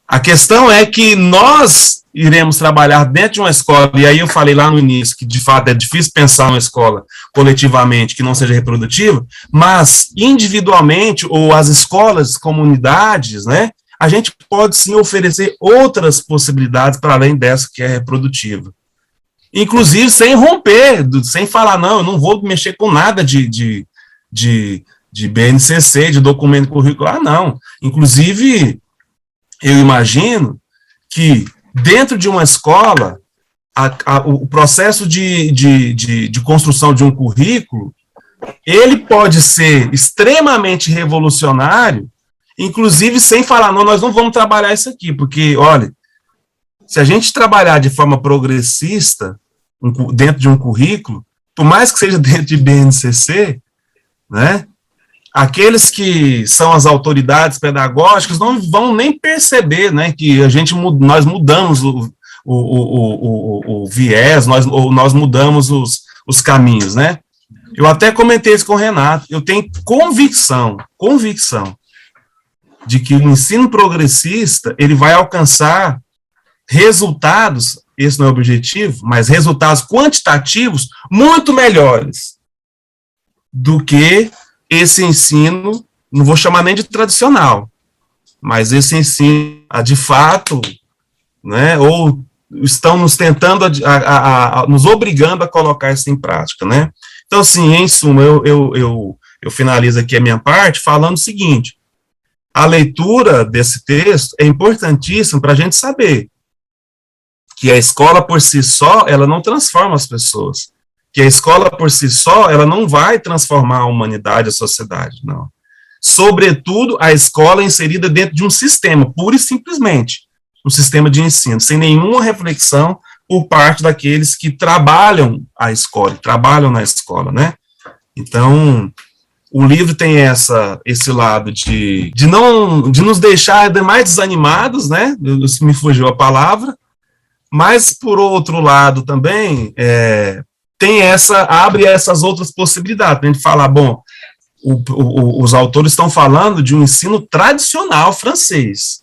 A questão é que nós iremos trabalhar dentro de uma escola, e aí eu falei lá no início que, de fato, é difícil pensar uma escola coletivamente que não seja reprodutiva, mas individualmente, ou as escolas, comunidades, né, a gente pode sim oferecer outras possibilidades para além dessa que é reprodutiva. Inclusive sem romper, sem falar, não, eu não vou mexer com nada de BNCC, de documento curricular, não. Inclusive, eu imagino que dentro de uma escola, o processo de construção de um currículo, ele pode ser extremamente revolucionário, inclusive sem falar, não, nós não vamos trabalhar isso aqui, porque, olha, Se a gente trabalhar de forma progressista, dentro de um currículo, por mais que seja dentro de BNCC, né, aqueles que são as autoridades pedagógicas não vão nem perceber, né, que nós mudamos o viés, nós mudamos os caminhos, né. Eu até comentei isso com o Renato, eu tenho convicção de que o ensino progressista, ele vai alcançar resultados, esse não é o objetivo, mas resultados quantitativos muito melhores do que esse ensino, não vou chamar nem de tradicional, mas esse ensino, de fato, né, ou estão nos tentando, nos obrigando a colocar isso em prática, né. Então, assim, em suma, eu finalizo aqui a minha parte falando o seguinte: a leitura desse texto é importantíssima para a gente saber que a escola por si só, ela não transforma as pessoas, que a escola por si só, ela não vai transformar a humanidade, a sociedade, não. Sobretudo, a escola é inserida dentro de um sistema, pura e simplesmente, um sistema de ensino, sem nenhuma reflexão por parte daqueles que trabalham a escola, trabalham na escola, né? Então, o livro tem esse lado de nos deixar mais desanimados, né? Me fugiu a palavra, mas, por outro lado, também, abre essas outras possibilidades, a gente falar, bom, os autores estão falando de um ensino tradicional francês,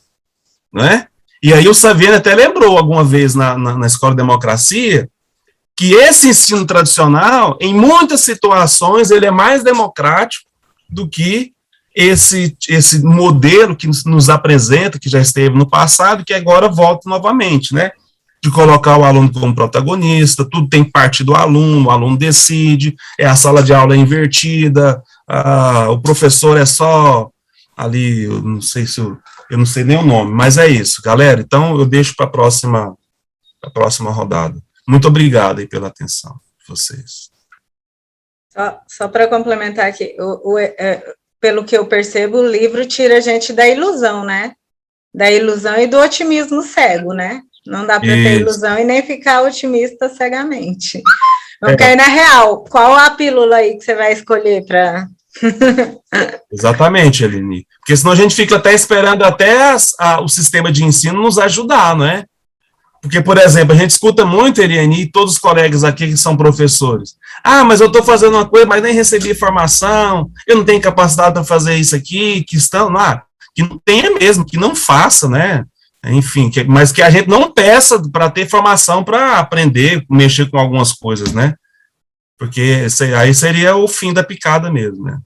né? E aí o Saviano até lembrou alguma vez na Escola de Democracia que esse ensino tradicional, em muitas situações, ele é mais democrático do que esse modelo que nos apresenta, que já esteve no passado, que agora volta novamente, né? De colocar o aluno como protagonista, tudo tem parte do aluno, o aluno decide, a sala de aula é invertida, o professor é só ali, eu não sei nem o nome, mas é isso, galera. Então, eu deixo para a próxima rodada. Muito obrigado aí pela atenção de vocês. Só para complementar aqui, pelo que eu percebo, o livro tira a gente da ilusão, né? Da ilusão e do otimismo cego, né? Não dá para ter ilusão e nem ficar otimista cegamente. Vamos cair na real. Qual a pílula aí que você vai escolher para... Exatamente, Aline. Porque senão a gente fica até esperando até o sistema de ensino nos ajudar, não é? Porque, por exemplo, a gente escuta muito, Eliane, e todos os colegas aqui que são professores. Ah, mas eu estou fazendo uma coisa, mas nem recebi formação, eu não tenho capacidade para fazer isso aqui, que não tenha mesmo, que não faça, né? Enfim, mas que a gente não peça para ter formação para aprender, mexer com algumas coisas, né? Porque aí seria o fim da picada mesmo, né?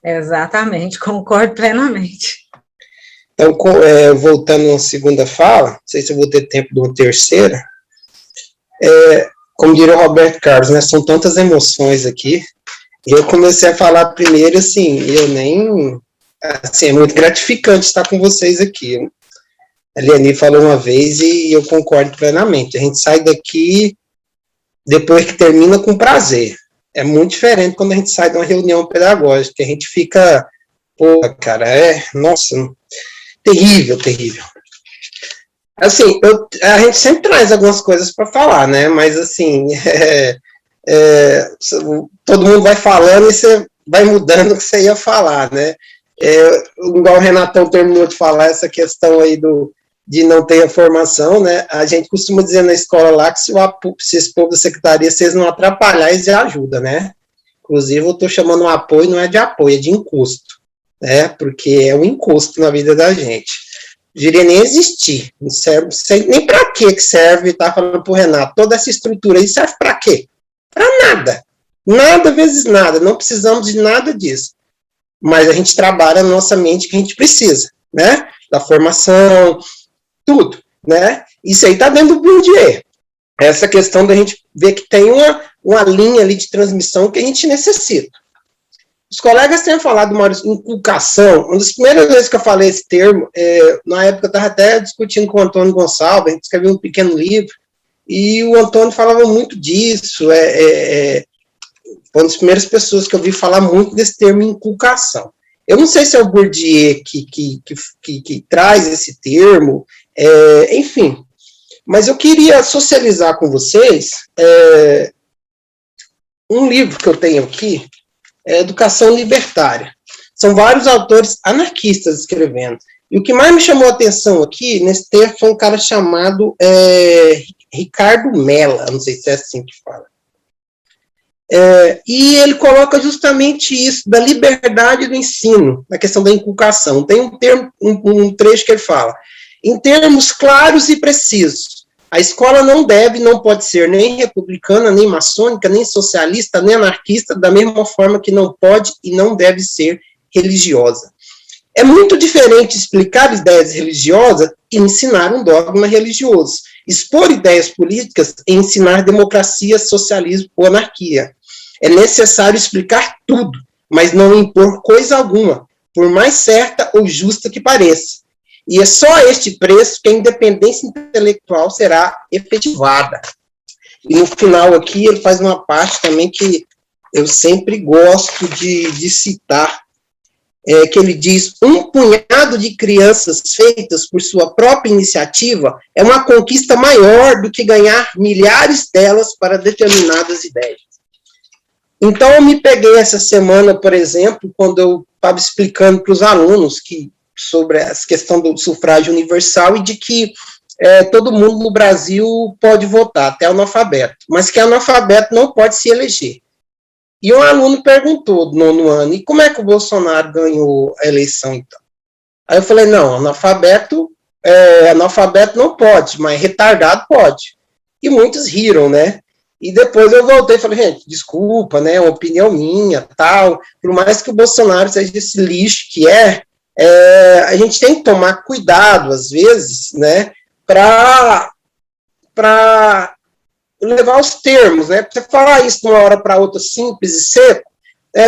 Exatamente, concordo plenamente. Então, voltando a uma segunda fala, não sei se eu vou ter tempo de uma terceira, como diria o Roberto Carlos, né, são tantas emoções aqui, e eu comecei a falar primeiro, assim, é muito gratificante estar com vocês aqui. A Eliane falou uma vez e eu concordo plenamente, a gente sai daqui depois que termina com prazer. É muito diferente quando a gente sai de uma reunião pedagógica, que a gente fica, cara, nossa, terrível. Assim, a gente sempre traz algumas coisas para falar, né, mas assim, todo mundo vai falando e você vai mudando o que você ia falar, né. Igual o Renatão terminou de falar, essa questão aí de não ter a formação, né, a gente costuma dizer na escola lá que se esse povo da secretaria, vocês não atrapalhar, eles já ajudam, né, inclusive eu estou chamando um apoio, não é de apoio, é de encosto, né, porque é um encosto na vida da gente, diria nem existir, não serve, não sei nem para que serve, tá falando pro Renato, toda essa estrutura aí serve para quê? Para nada vezes nada, não precisamos de nada disso, mas a gente trabalha na nossa mente que a gente precisa, né, da formação, tudo, né? Isso aí tá dentro do Bourdieu. Essa questão da gente ver que tem uma linha ali de transmissão que a gente necessita. Os colegas têm falado, Maurício, inculcação. Uma das primeiras vezes que eu falei esse termo, na época eu estava até discutindo com o Antônio Gonçalves, a gente escreveu um pequeno livro, e o Antônio falava muito disso, foi uma das primeiras pessoas que eu vi falar muito desse termo inculcação. Eu não sei se é o Bourdieu que traz esse termo, Enfim, mas eu queria socializar com vocês um livro que eu tenho aqui, Educação Libertária. São vários autores anarquistas escrevendo. E o que mais me chamou a atenção aqui, nesse texto, foi um cara chamado Ricardo Mella, não sei se é assim que fala. E ele coloca justamente isso, da liberdade do ensino, na questão da inculcação. Tem um trecho que ele fala: em termos claros e precisos, a escola não pode ser nem republicana, nem maçônica, nem socialista, nem anarquista, da mesma forma que não pode e não deve ser religiosa. É muito diferente explicar ideias religiosas e ensinar um dogma religioso. Expor ideias políticas e ensinar democracia, socialismo ou anarquia. É necessário explicar tudo, mas não impor coisa alguma, por mais certa ou justa que pareça. E é só a este preço que a independência intelectual será efetivada. E no final aqui ele faz uma parte também que eu sempre gosto de citar, que ele diz: um punhado de crianças feitas por sua própria iniciativa é uma conquista maior do que ganhar milhares delas para determinadas ideias. Então, eu me peguei essa semana, por exemplo, quando eu estava explicando para os alunos sobre essa questão do sufrágio universal e de que todo mundo no Brasil pode votar, até analfabeto, mas que analfabeto não pode se eleger. E um aluno perguntou, do 9º ano, e como é que o Bolsonaro ganhou a eleição, então? Aí eu falei, não, analfabeto não pode, mas retardado pode. E muitos riram, né? E depois eu voltei e falei, gente, desculpa, né, uma opinião minha, tal, por mais que o Bolsonaro seja esse lixo que a gente tem que tomar cuidado, às vezes, né, para levar os termos, né? Você falar isso de uma hora para outra simples e seco,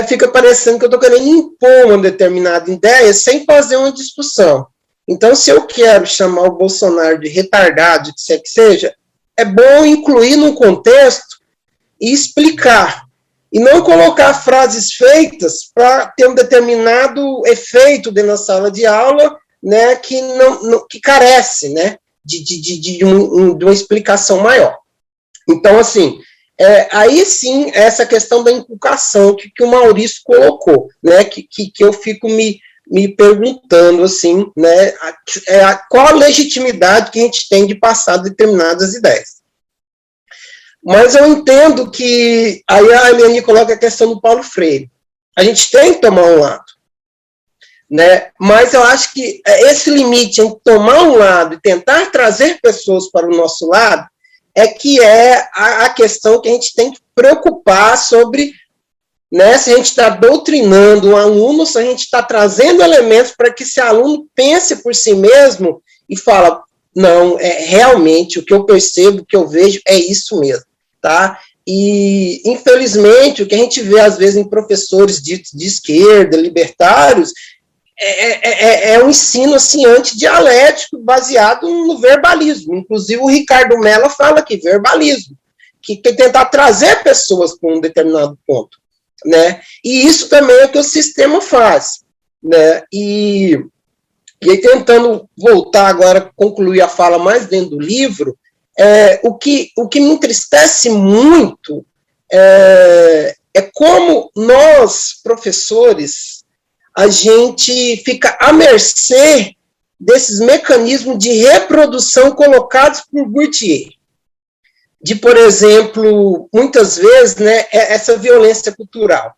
fica parecendo que eu estou querendo impor uma determinada ideia sem fazer uma discussão. Então, se eu quero chamar o Bolsonaro de retardado, de que seja, é bom incluir num contexto e explicar, e não colocar frases feitas para ter um determinado efeito dentro da sala de aula, né, que carece, né, de uma explicação maior. Então, assim, aí sim, essa questão da inculcação que o Maurício colocou, né, que eu fico me perguntando, assim, né, qual a legitimidade que a gente tem de passar determinadas ideias. Mas eu entendo que, aí a Eliane coloca a questão do Paulo Freire. A gente tem que tomar um lado, né, mas eu acho que esse limite em tomar um lado e tentar trazer pessoas para o nosso lado que é a questão que a gente tem que preocupar sobre, né, se a gente está doutrinando um aluno, se a gente está trazendo elementos para que esse aluno pense por si mesmo e fala, não, realmente o que eu percebo, o que eu vejo é isso mesmo, tá? E, infelizmente, o que a gente vê, às vezes, em professores de esquerda, libertários, um ensino, assim, antidialético, baseado no verbalismo. Inclusive, o Ricardo Mella fala que verbalismo, que tentar trazer pessoas para um determinado ponto, né? E isso também é o que o sistema faz, né? E aí, tentando voltar agora, concluir a fala mais dentro do livro, o que me entristece muito é como nós, professores, a gente fica à mercê desses mecanismos de reprodução colocados por Bourdieu. De, por exemplo, muitas vezes, né, essa violência cultural,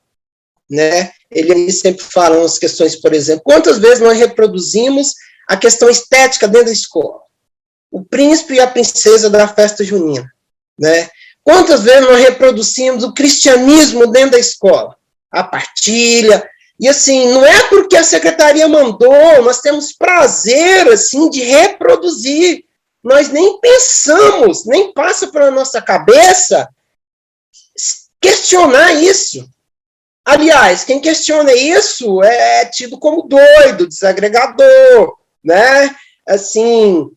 né? Ele sempre fala umas questões, por exemplo, quantas vezes nós reproduzimos a questão estética dentro da escola? O príncipe e a princesa da festa junina, né? Quantas vezes nós reproduzimos o cristianismo dentro da escola? A partilha. E, assim, não é porque a secretaria mandou, nós temos prazer, assim, de reproduzir. Nós nem pensamos, nem passa pela nossa cabeça questionar isso. Aliás, quem questiona isso é tido como doido, desagregador, né? Assim,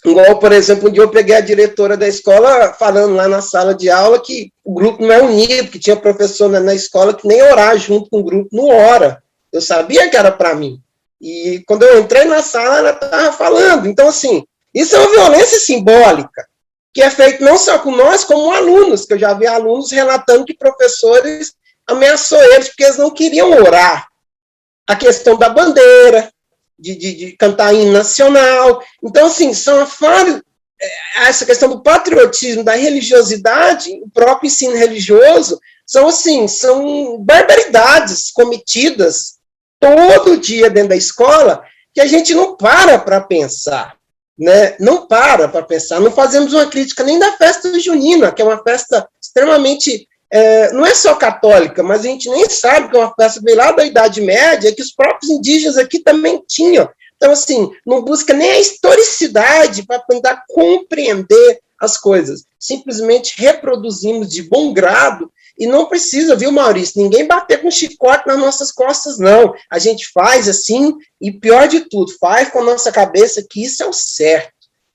igual, por exemplo, um dia eu peguei a diretora da escola falando lá na sala de aula que o grupo não é unido, que tinha professor na escola que nem orar junto com o grupo não ora. Eu sabia que era para mim, E quando eu entrei na sala, ela estava falando. Então, assim, isso é uma violência simbólica, que é feito não só com nós, como alunos, que eu já vi alunos relatando que professores ameaçou eles porque eles não queriam orar. A questão da bandeira, de cantar hino nacional. Então, assim, são essa questão do patriotismo, da religiosidade, o próprio ensino religioso, são barbaridades cometidas todo dia dentro da escola que a gente não para pensar, né? Não para pensar. Não fazemos uma crítica nem da festa junina, que é uma festa extremamente... não é só católica, mas a gente nem sabe que é uma festa veio lá da Idade Média, que os próprios indígenas aqui também tinham. Então, assim, não busca nem a historicidade para tentar compreender as coisas. Simplesmente reproduzimos de bom grado e não precisa, viu, Maurício? Ninguém bater com chicote nas nossas costas, não. A gente faz assim e, pior de tudo, faz com a nossa cabeça que isso é o certo.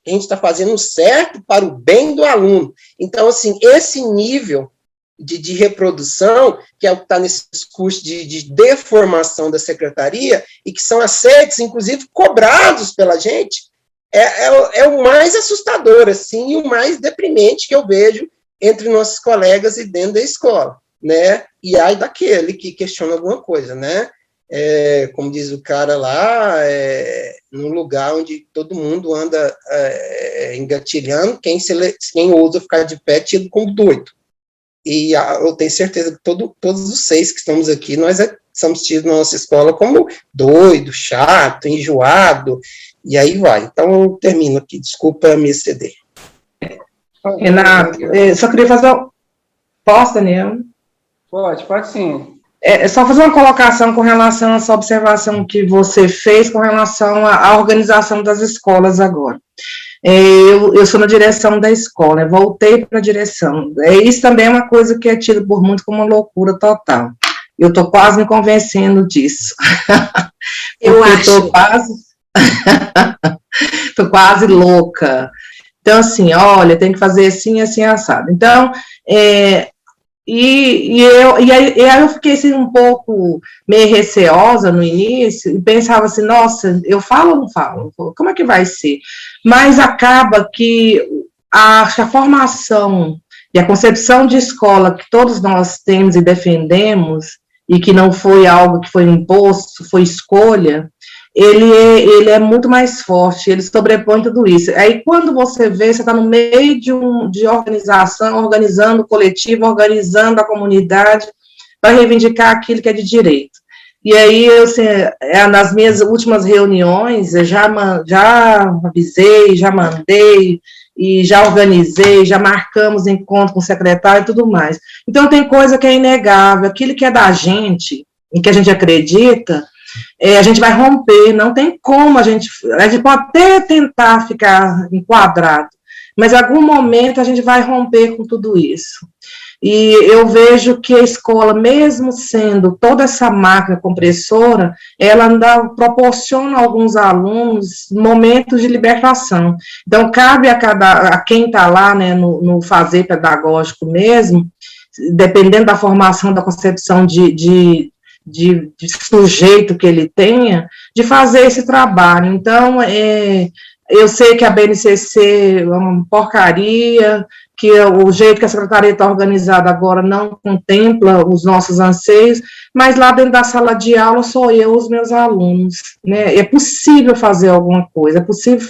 A gente está fazendo o certo para o bem do aluno. Então, assim, esse nível de reprodução, que é o que está nesses cursos de deformação da secretaria, e que são aceitos, inclusive cobrados pela gente, é o mais assustador, assim, e o mais deprimente que eu vejo entre nossos colegas e dentro da escola, né? E ai daquele que questiona alguma coisa, né? Como diz o cara lá, num lugar onde todo mundo anda engatilhando, quem ousa ficar de pé, tido como doido. E eu tenho certeza que todos os 6 que estamos aqui, nós somos tidos na nossa escola como doido, chato, enjoado, e aí vai. Então, eu termino aqui, desculpa me exceder. Renato, só queria fazer... Posso, Daniel? Pode sim. Só fazer uma colocação com relação a essa observação que você fez com relação à organização das escolas agora. Eu sou na direção da escola, voltei para a direção. Isso também é uma coisa que é tido por muitos como uma loucura total. Eu estou quase me convencendo disso. Eu acho. Estou quase louca. Então, assim, olha, tem que fazer assim, assim, assado. Então, aí eu fiquei assim, um pouco meio receosa no início, e pensava assim, nossa, eu falo ou não falo? Como é que vai ser? Mas acaba que a formação e a concepção de escola que todos nós temos e defendemos, e que não foi algo que foi imposto, foi escolha, ele é muito mais forte, ele sobrepõe tudo isso. Aí, quando você vê, você está no meio de organização, organizando o coletivo, organizando a comunidade, para reivindicar aquilo que é de direito. E aí, assim, nas minhas últimas reuniões, eu já avisei, já mandei, e já organizei, já marcamos encontro com o secretário e tudo mais. Então, tem coisa que é inegável, aquilo que é da gente, em que a gente acredita, a gente vai romper, não tem como a gente pode até tentar ficar enquadrado, mas em algum momento a gente vai romper com tudo isso. E eu vejo que a escola, mesmo sendo toda essa máquina compressora, ela ainda proporciona a alguns alunos momentos de libertação. Então, cabe a quem está lá, né, no fazer pedagógico mesmo, dependendo da formação, da concepção de sujeito que ele tenha, de fazer esse trabalho. Então, eu sei que a BNCC é uma porcaria, que o jeito que a secretaria está organizada agora não contempla os nossos anseios, mas lá dentro da sala de aula sou eu, os meus alunos, né? É possível fazer alguma coisa, é possível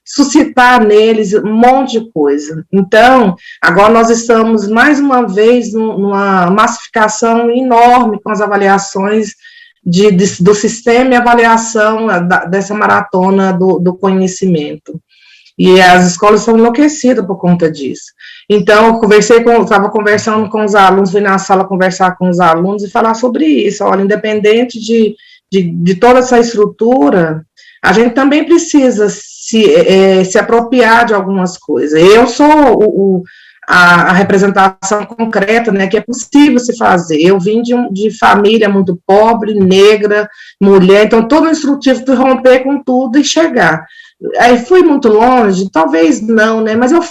suscitar neles um monte de coisa. Então, agora nós estamos, mais uma vez, numa massificação enorme com as avaliações do sistema e avaliação dessa maratona do conhecimento. E as escolas estão enlouquecidas por conta disso. Então, eu estava conversando com os alunos, fui na sala conversar com os alunos e falar sobre isso. Olha, independente de toda essa estrutura, a gente também precisa se apropriar de algumas coisas. Eu sou a representação concreta, né, que é possível se fazer. Eu vim de família muito pobre, negra, mulher, então todo o instrutivo de romper com tudo e chegar. Aí fui muito longe? Talvez não, né? Mas eu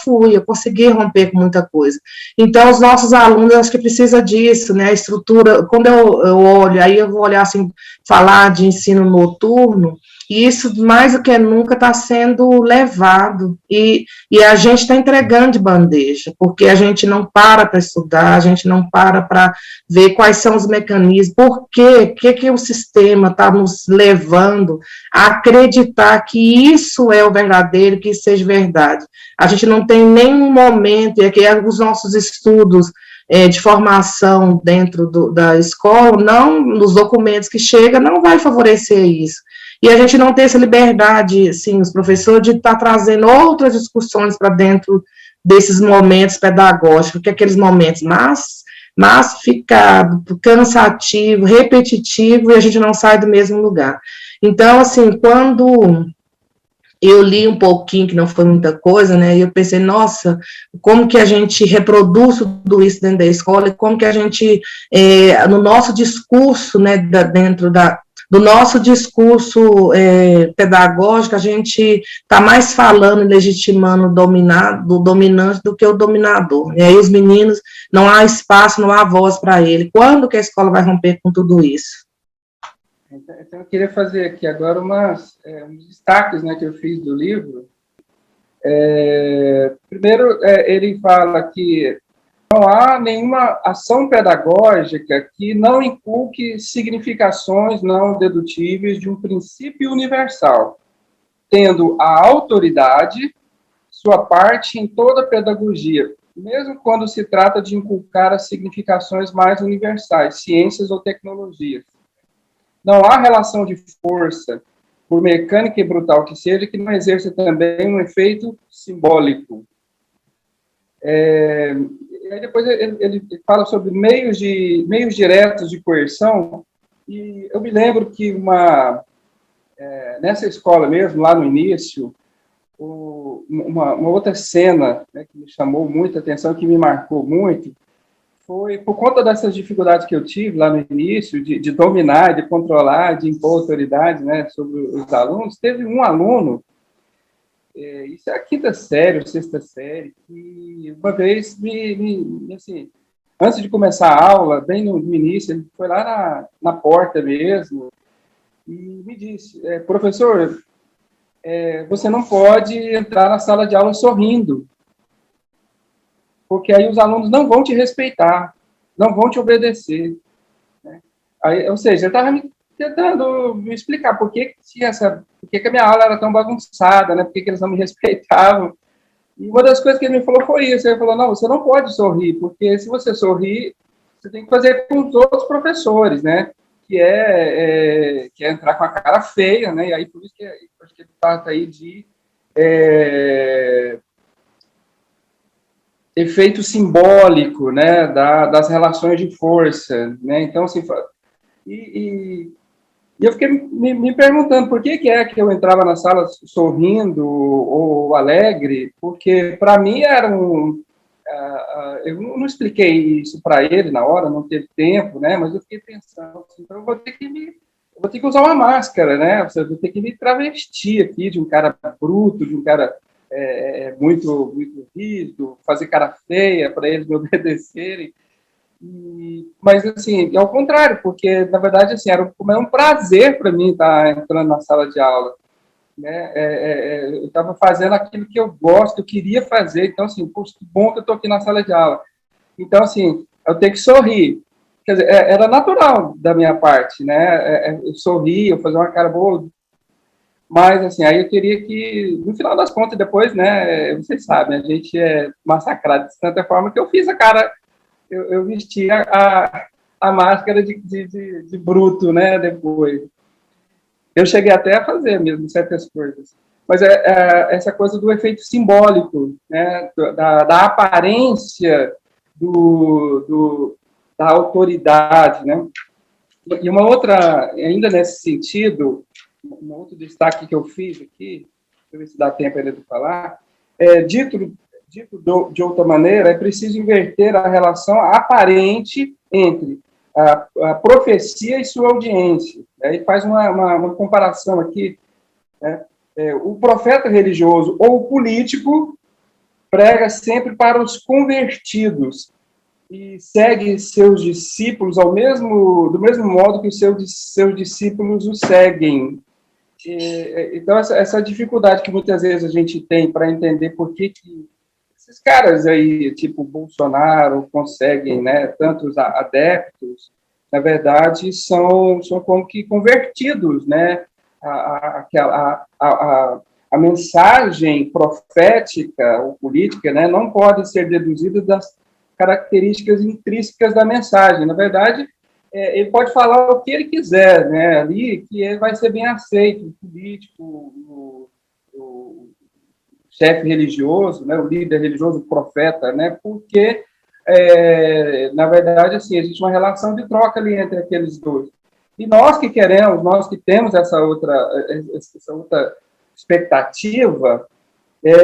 consegui romper com muita coisa. Então, os nossos alunos, acho que precisa disso, né? A estrutura, quando eu olho, aí eu vou olhar assim, falar de ensino noturno, e isso, mais do que nunca, está sendo levado, e a gente está entregando de bandeja, porque a gente não para estudar, a gente não para ver quais são os mecanismos, por quê, que o sistema está nos levando a acreditar que isso é o verdadeiro, que isso seja verdade. A gente não tem nenhum momento, e aqui os nossos estudos de formação dentro da escola, não, nos documentos que chegam, não vai favorecer isso. E a gente não tem essa liberdade, assim, os professores, de estar trazendo outras discussões para dentro desses momentos pedagógicos, que é aqueles momentos massificado, cansativo, repetitivo, e a gente não sai do mesmo lugar. Então, assim, quando eu li um pouquinho, que não foi muita coisa, né, e eu pensei, nossa, como que a gente reproduz tudo isso dentro da escola, e como que a gente, no nosso discurso, né, dentro do nosso discurso pedagógico, a gente está mais falando e legitimando do dominante do que o dominador. E aí os meninos, não há espaço, não há voz para ele. Quando que a escola vai romper com tudo isso? Então, eu queria fazer aqui agora uns destaques, né, que eu fiz do livro. Primeiro, ele fala que não há nenhuma ação pedagógica que não inculque significações não dedutíveis de um princípio universal, tendo a autoridade sua parte em toda a pedagogia, mesmo quando se trata de inculcar as significações mais universais, ciências ou tecnologias. Não há relação de força, por mecânica e brutal que seja, que não exerça também um efeito simbólico. E aí depois ele fala sobre meios diretos de coerção, e eu me lembro que nessa escola mesmo, lá no início, uma outra cena, né, que me chamou muita atenção, que me marcou muito, foi por conta dessas dificuldades que eu tive lá no início, de dominar, de controlar, de impor autoridade, né, sobre os alunos. Teve um aluno, isso é a quinta série, ou sexta série, que uma vez, assim, antes de começar a aula, bem no início, ele foi lá na porta mesmo e me disse, professor, você não pode entrar na sala de aula sorrindo, porque aí os alunos não vão te respeitar, não vão te obedecer. Né? Aí, ou seja, ele estava tentando me explicar por que a minha aula era tão bagunçada, né? Por que eles não me respeitavam. E uma das coisas que ele me falou foi isso. Ele falou, não, você não pode sorrir, porque se você sorrir, você tem que fazer com os outros professores, né? Que é entrar com a cara feia, né? E aí, por isso que acho que ele trata aí de efeito simbólico, né? Das relações de força, né? Então, assim, e eu fiquei me perguntando por que que eu entrava na sala sorrindo ou alegre, porque para mim era eu não expliquei isso para ele na hora, não teve tempo, né? Mas eu fiquei pensando, assim, então eu vou ter que usar uma máscara, né? Eu vou ter que me travestir aqui de um cara bruto, de um cara muito, muito rígido, fazer cara feia para eles me obedecerem. Mas, assim, ao contrário, porque, na verdade, assim, era um prazer para mim estar entrando na sala de aula. Né? Eu estava fazendo aquilo que eu gosto, eu queria fazer. Então, assim, poxa, que bom que eu estou aqui na sala de aula. Então, assim, eu tenho que sorrir. Quer dizer, era natural da minha parte, né? Eu sorrir, eu fazer uma cara boa. Mas, assim, aí eu teria que, no final das contas, depois, né? Vocês sabem, a gente é massacrado de tanta forma que eu fiz a cara... Eu vesti a máscara de bruto, né, depois. Eu cheguei até a fazer mesmo certas coisas. Mas essa coisa do efeito simbólico, né, da aparência da autoridade, né. E uma outra, ainda nesse sentido, um outro destaque que eu fiz aqui, deixa eu ver se dá tempo ainda de falar, dito de outra maneira, é preciso inverter a relação aparente entre a profecia e sua audiência. Aí faz uma comparação aqui, né? o profeta religioso ou o político prega sempre para os convertidos e segue seus discípulos do mesmo modo que os seus discípulos o seguem. Então, essa dificuldade que muitas vezes a gente tem para entender por que esses caras aí, tipo Bolsonaro, conseguem, né, tantos adeptos, na verdade, são como que convertidos, né? A mensagem profética ou política, né, não pode ser deduzida das características intrínsecas da mensagem. Na verdade, ele pode falar o que ele quiser, né, ali, que ele vai ser bem aceito, o político, o chefe religioso, né, o líder religioso, o profeta, né, porque, na verdade, assim, existe uma relação de troca ali entre aqueles dois. E nós que queremos, nós que temos essa outra expectativa,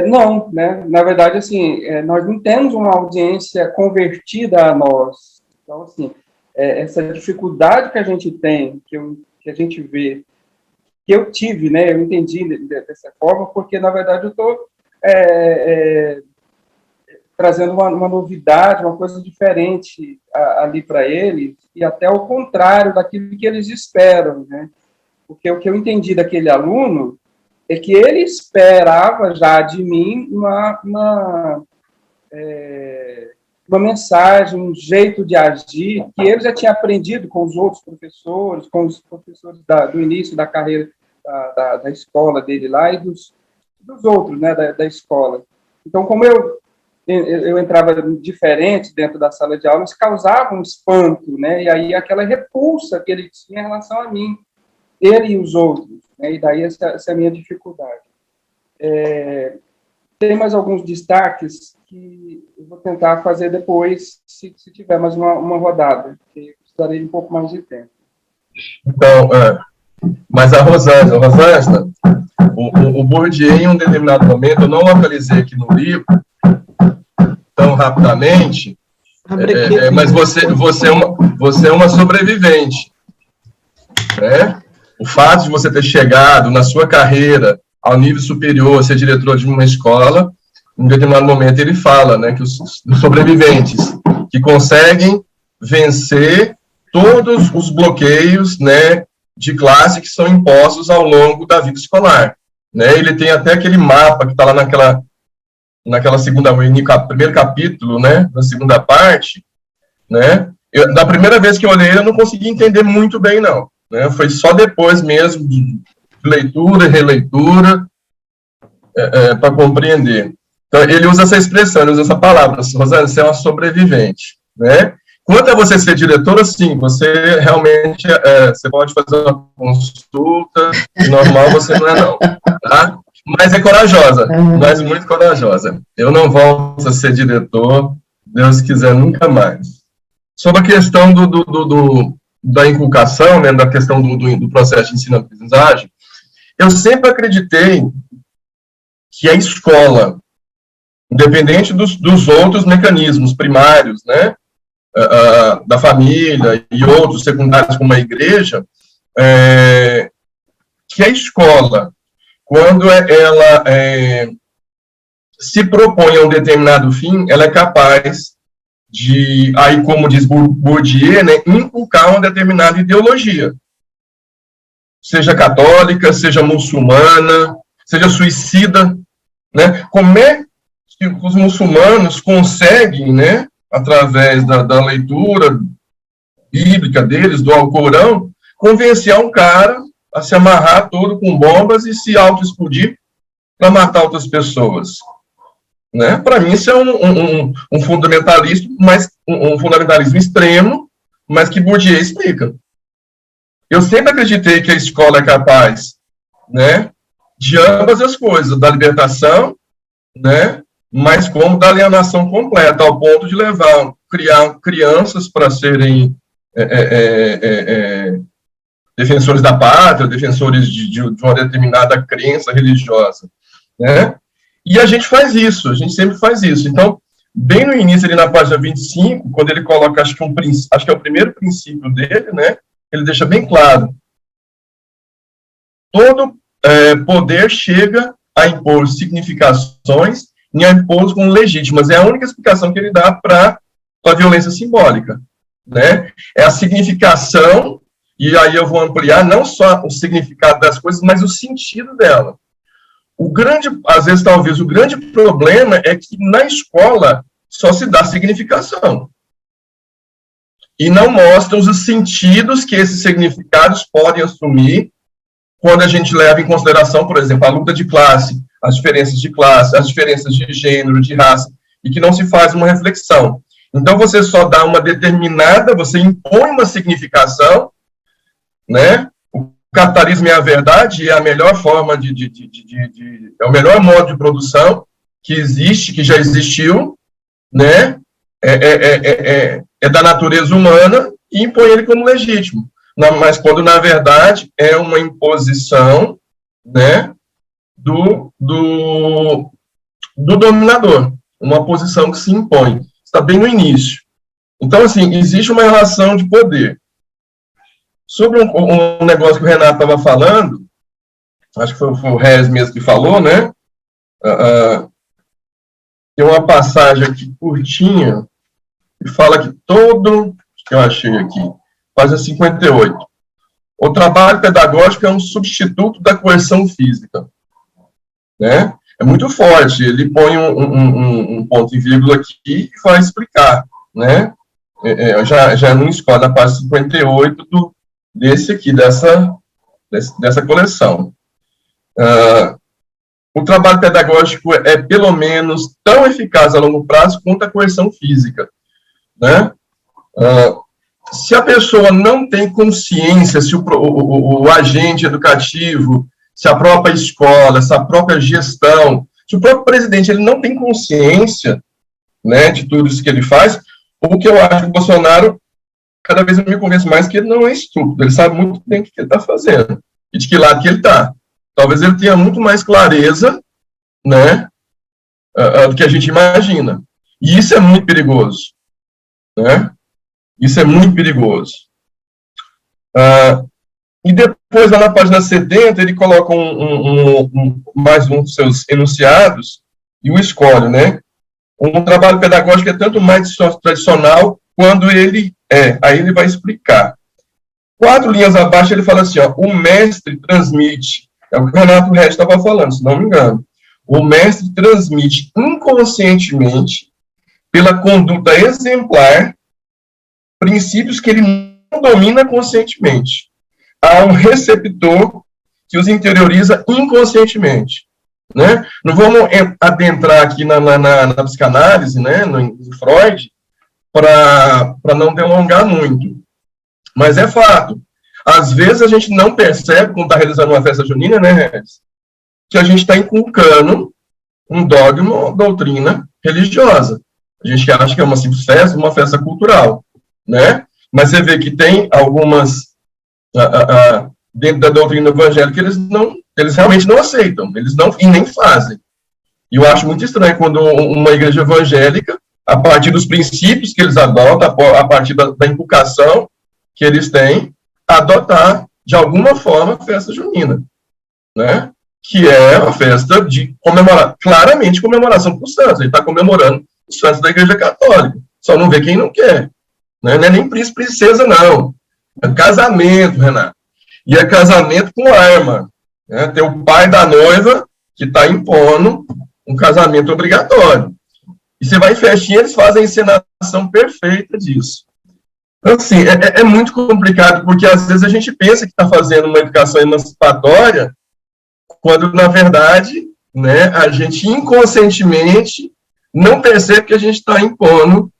não, né? Na verdade, assim, nós não temos uma audiência convertida a nós. Então, assim, essa dificuldade que a gente tem, que a gente vê, que eu tive, né? Eu entendi dessa forma, porque, na verdade, eu estou trazendo uma novidade, uma coisa diferente ali para eles, e até ao contrário daquilo que eles esperam, né? Porque o que eu entendi daquele aluno é que ele esperava já de mim uma mensagem, um jeito de agir, que ele já tinha aprendido com os outros professores, com os professores do início da carreira da escola dele lá e dos outros, né, da escola. Então, como eu entrava diferente dentro da sala de aula, isso causava um espanto, né, e aí aquela repulsa que ele tinha em relação a mim, ele e os outros, né, e daí essa é a minha dificuldade. Tem mais alguns destaques que eu vou tentar fazer depois, se tiver mais uma rodada, que eu precisaria de um pouco mais de tempo. Então, mas a Rosângela, o Bourdieu, em um determinado momento, eu não localizei aqui no livro, tão rapidamente, mas você é uma sobrevivente, né? O fato de você ter chegado na sua carreira ao nível superior, ser diretor de uma escola, em determinado momento ele fala, né, que os sobreviventes que conseguem vencer todos os bloqueios, né, de classe que são impostos ao longo da vida escolar, né? Ele tem até aquele mapa que está lá naquela primeiro capítulo, né, na segunda parte, né? Da primeira vez que eu olhei, eu não consegui entender muito bem, não, né? Foi só depois mesmo de leitura e releitura para compreender. Então, ele usa essa expressão, ele usa essa palavra, Rosângela, você é uma sobrevivente, né? Quanto a você ser diretora, sim, você realmente, você pode fazer uma consulta, normal você não é, não, tá? Mas é corajosa, mas muito corajosa. Eu não volto a ser diretor, Deus quiser, nunca mais. Sobre a questão da inculcação, né, da questão do processo de ensino-aprendizagem, eu sempre acreditei que a escola, independente dos outros mecanismos primários, né, da família e outros secundários como a igreja, que a escola, quando ela se propõe a um determinado fim, ela é capaz de, aí como diz Bourdieu, né, inculcar uma determinada ideologia, seja católica, seja muçulmana, seja suicida, né? Como é que os muçulmanos conseguem, né, através da leitura bíblica deles, do Alcorão, convencer um cara a se amarrar todo com bombas e se auto-explodir para matar outras pessoas, né? Para mim, isso é um fundamentalismo, mas um fundamentalismo extremo, mas que Bourdieu explica. Eu sempre acreditei que a escola é capaz, né, de ambas as coisas, da libertação, né, mas como da alienação completa, ao ponto de criar crianças para serem defensores da pátria, defensores de uma determinada crença religiosa, né? E a gente faz isso, a gente sempre faz isso. Então, bem no início, ali na página 25, quando ele coloca, acho que é o primeiro princípio dele, né? Ele deixa bem claro: todo poder chega a impor significações e a impor como legítimas. É a única explicação que ele dá para a violência simbólica, né? É a significação, e aí eu vou ampliar não só o significado das coisas, mas o sentido dela. Às vezes, talvez, o grande problema é que na escola só se dá significação. E não mostram os sentidos que esses significados podem assumir quando a gente leva em consideração, por exemplo, a luta de classe, as diferenças de gênero, de raça, e que não se faz uma reflexão. Então, você só dá uma determinada, você impõe uma significação, né? O capitalismo é a verdade, é a melhor forma é o melhor modo de produção que existe, que já existiu, né? É da natureza humana e impõe ele como legítimo. Mas quando, na verdade, é uma imposição, né, do dominador, uma posição que se impõe. Está bem no início. Então, assim, existe uma relação de poder. Sobre um negócio que o Renato estava falando, acho que foi o Rez mesmo que falou, né? Tem uma passagem aqui curtinha, que fala que que eu achei aqui, página 58. O trabalho pedagógico é um substituto da coerção física, né? É muito forte, ele põe um ponto e vírgula aqui e vai explicar, né? Já numa escola, na página 58 dessa coleção. O trabalho pedagógico é, pelo menos, tão eficaz a longo prazo quanto a coerção física, né? Se a pessoa não tem consciência, se o agente educativo, se a própria escola, se a própria gestão, se o próprio presidente ele não tem consciência, né, de tudo isso que ele faz, o que eu acho que o Bolsonaro, cada vez eu me convenço mais que ele não é estúpido, ele sabe muito bem o que ele está fazendo e de que lado que ele está. Talvez ele tenha muito mais clareza, né, do que a gente imagina. E isso é muito perigoso, né? Isso é muito perigoso. E depois, lá na página 70, ele coloca mais um dos seus enunciados e o escolhe, né? Um trabalho pedagógico é tanto mais tradicional quando ele é. Aí ele vai explicar. 4 linhas abaixo, ele fala assim, ó, o mestre transmite, é o que o Renato Rez estava falando, se não me engano, o mestre transmite inconscientemente, pela conduta exemplar, princípios que ele não domina conscientemente. Há um receptor que os interioriza inconscientemente, né? Não vamos adentrar aqui na psicanálise, né, no Freud, para não delongar muito. Mas é fato. Às vezes a gente não percebe, quando está realizando uma festa junina, né, Regis, que a gente está inculcando um dogma, uma doutrina religiosa. A gente acha que é uma simples festa, uma festa cultural, né? Mas você vê que tem algumas, dentro da doutrina evangélica, eles realmente não aceitam, eles não, e nem fazem. E eu acho muito estranho quando uma igreja evangélica, a partir dos princípios que eles adotam, a partir da inculcação que eles têm, adotar, de alguma forma, a festa junina, né? Que é uma festa de claramente comemoração para os santos. Ele está comemorando os santos da Igreja Católica. Só não vê quem não quer. Né? Não é nem príncipe, princesa, não. É casamento, Renato. E é casamento com arma. Né? Tem o pai da noiva que está impondo um casamento obrigatório. E você vai em festinha, eles fazem a encenação perfeita disso. Então, assim, é muito complicado, porque às vezes a gente pensa que está fazendo uma educação emancipatória, quando, na verdade, né, a gente inconscientemente não percebe que a gente está impondo,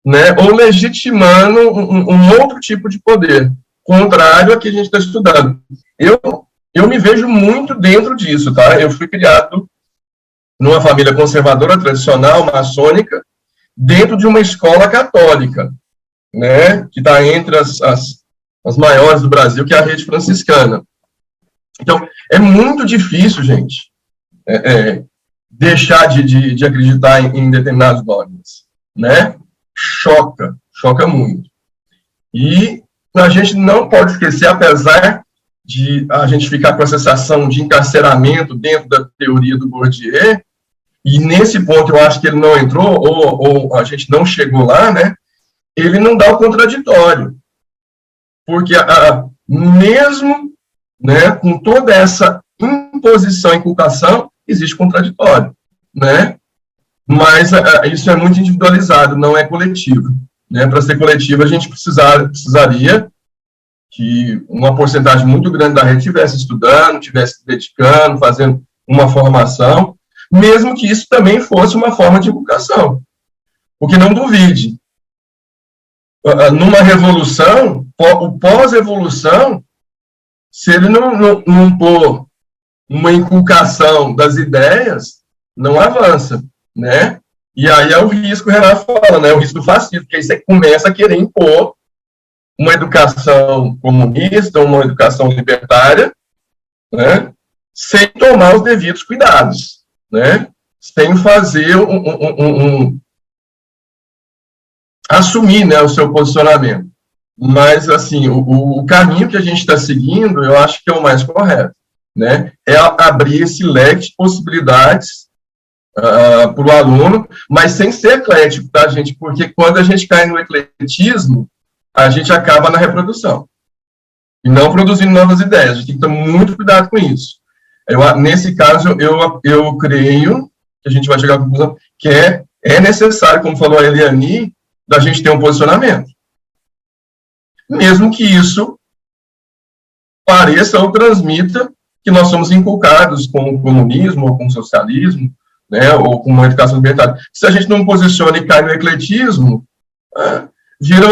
né, ou legitimando um outro tipo de poder, contrário a que a gente está estudando. Eu me vejo muito dentro disso, tá? Eu fui criado numa família conservadora, tradicional, maçônica, dentro de uma escola católica, né, que está entre as maiores do Brasil, que é a Rede Franciscana. Então, é muito difícil, gente, deixar de acreditar em determinados dogmas, né? Choca muito. E a gente não pode esquecer, apesar de a gente ficar com a sensação de encarceramento dentro da teoria do Bourdieu, e nesse ponto eu acho que ele não entrou, ou a gente não chegou lá, né? Ele não dá o contraditório. Porque mesmo, né, com toda essa imposição e inculcação, existe contraditório, né? Mas isso é muito individualizado, não é coletivo. Né? Para ser coletivo, a gente precisaria que uma porcentagem muito grande da rede estivesse estudando, estivesse se dedicando, fazendo uma formação, mesmo que isso também fosse uma forma de divulgação. Porque não duvide, numa revolução, o pós-evolução, se ele não pôr uma inculcação das ideias, não avança, né? E aí é o risco, o Renato fala, né? O risco do fascismo, porque aí você começa a querer impor uma educação comunista, uma educação libertária, né? Sem tomar os devidos cuidados, né? Sem fazer assumir, né, o seu posicionamento. Mas, assim, o caminho que a gente está seguindo, eu acho que é o mais correto, né? É abrir esse leque de possibilidades para o aluno, mas sem ser eclético, tá, gente? Porque quando a gente cai no ecletismo, a gente acaba na reprodução. E não produzindo novas ideias. A gente tem que ter muito cuidado com isso. Nesse caso, eu creio que a gente vai chegar à conclusão que é necessário, como falou a Eliane, da gente ter um posicionamento. Mesmo que isso pareça ou transmita que nós somos inculcados com o comunismo ou com o socialismo, né, ou com uma educação libertária. Se a gente não posiciona e cai no ecletismo, vira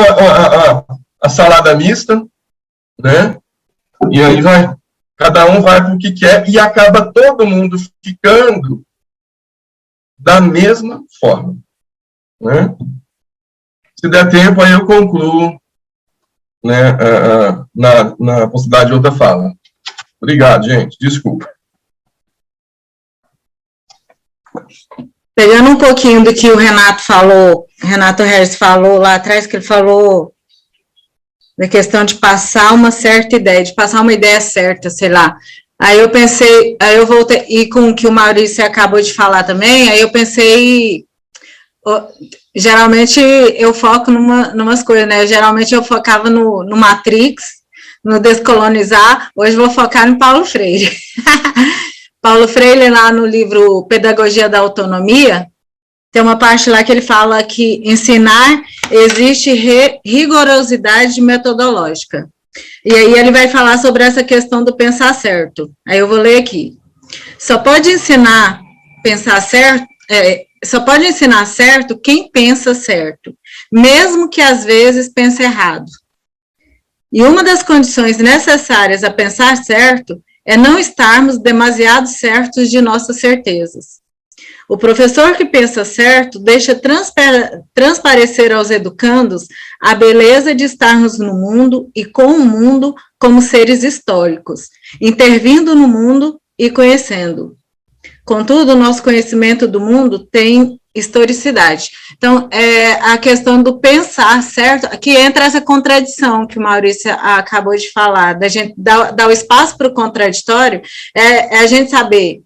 a salada mista, né, e aí cada um vai para o que quer e acaba todo mundo ficando da mesma forma, né. Se der tempo, aí eu concluo, né, na possibilidade de outra fala. Obrigado, gente. Desculpa. Pegando um pouquinho do que o Renato Herz falou lá atrás, que ele falou da questão de passar uma certa ideia, de passar uma ideia certa, sei lá. Aí eu pensei, aí eu voltei, e com o que o Maurício acabou de falar também, aí eu pensei, geralmente eu foco numas coisas, né? Geralmente eu focava no Matrix, no Descolonizar, hoje vou focar no Paulo Freire. Paulo Freire, lá no livro Pedagogia da Autonomia, tem uma parte lá que ele fala que ensinar existe rigorosidade metodológica. E aí ele vai falar sobre essa questão do pensar certo. Aí eu vou ler aqui. Só pode ensinar certo quem pensa certo, mesmo que às vezes pense errado. E uma das condições necessárias a pensar certo é não estarmos demasiado certos de nossas certezas. O professor que pensa certo deixa transparecer aos educandos a beleza de estarmos no mundo e com o mundo como seres históricos, intervindo no mundo e conhecendo. Contudo, o nosso conhecimento do mundo tem historicidade. Então, a questão do pensar certo, que entra essa contradição que o Maurício acabou de falar, da gente dar o espaço para o contraditório, a gente saber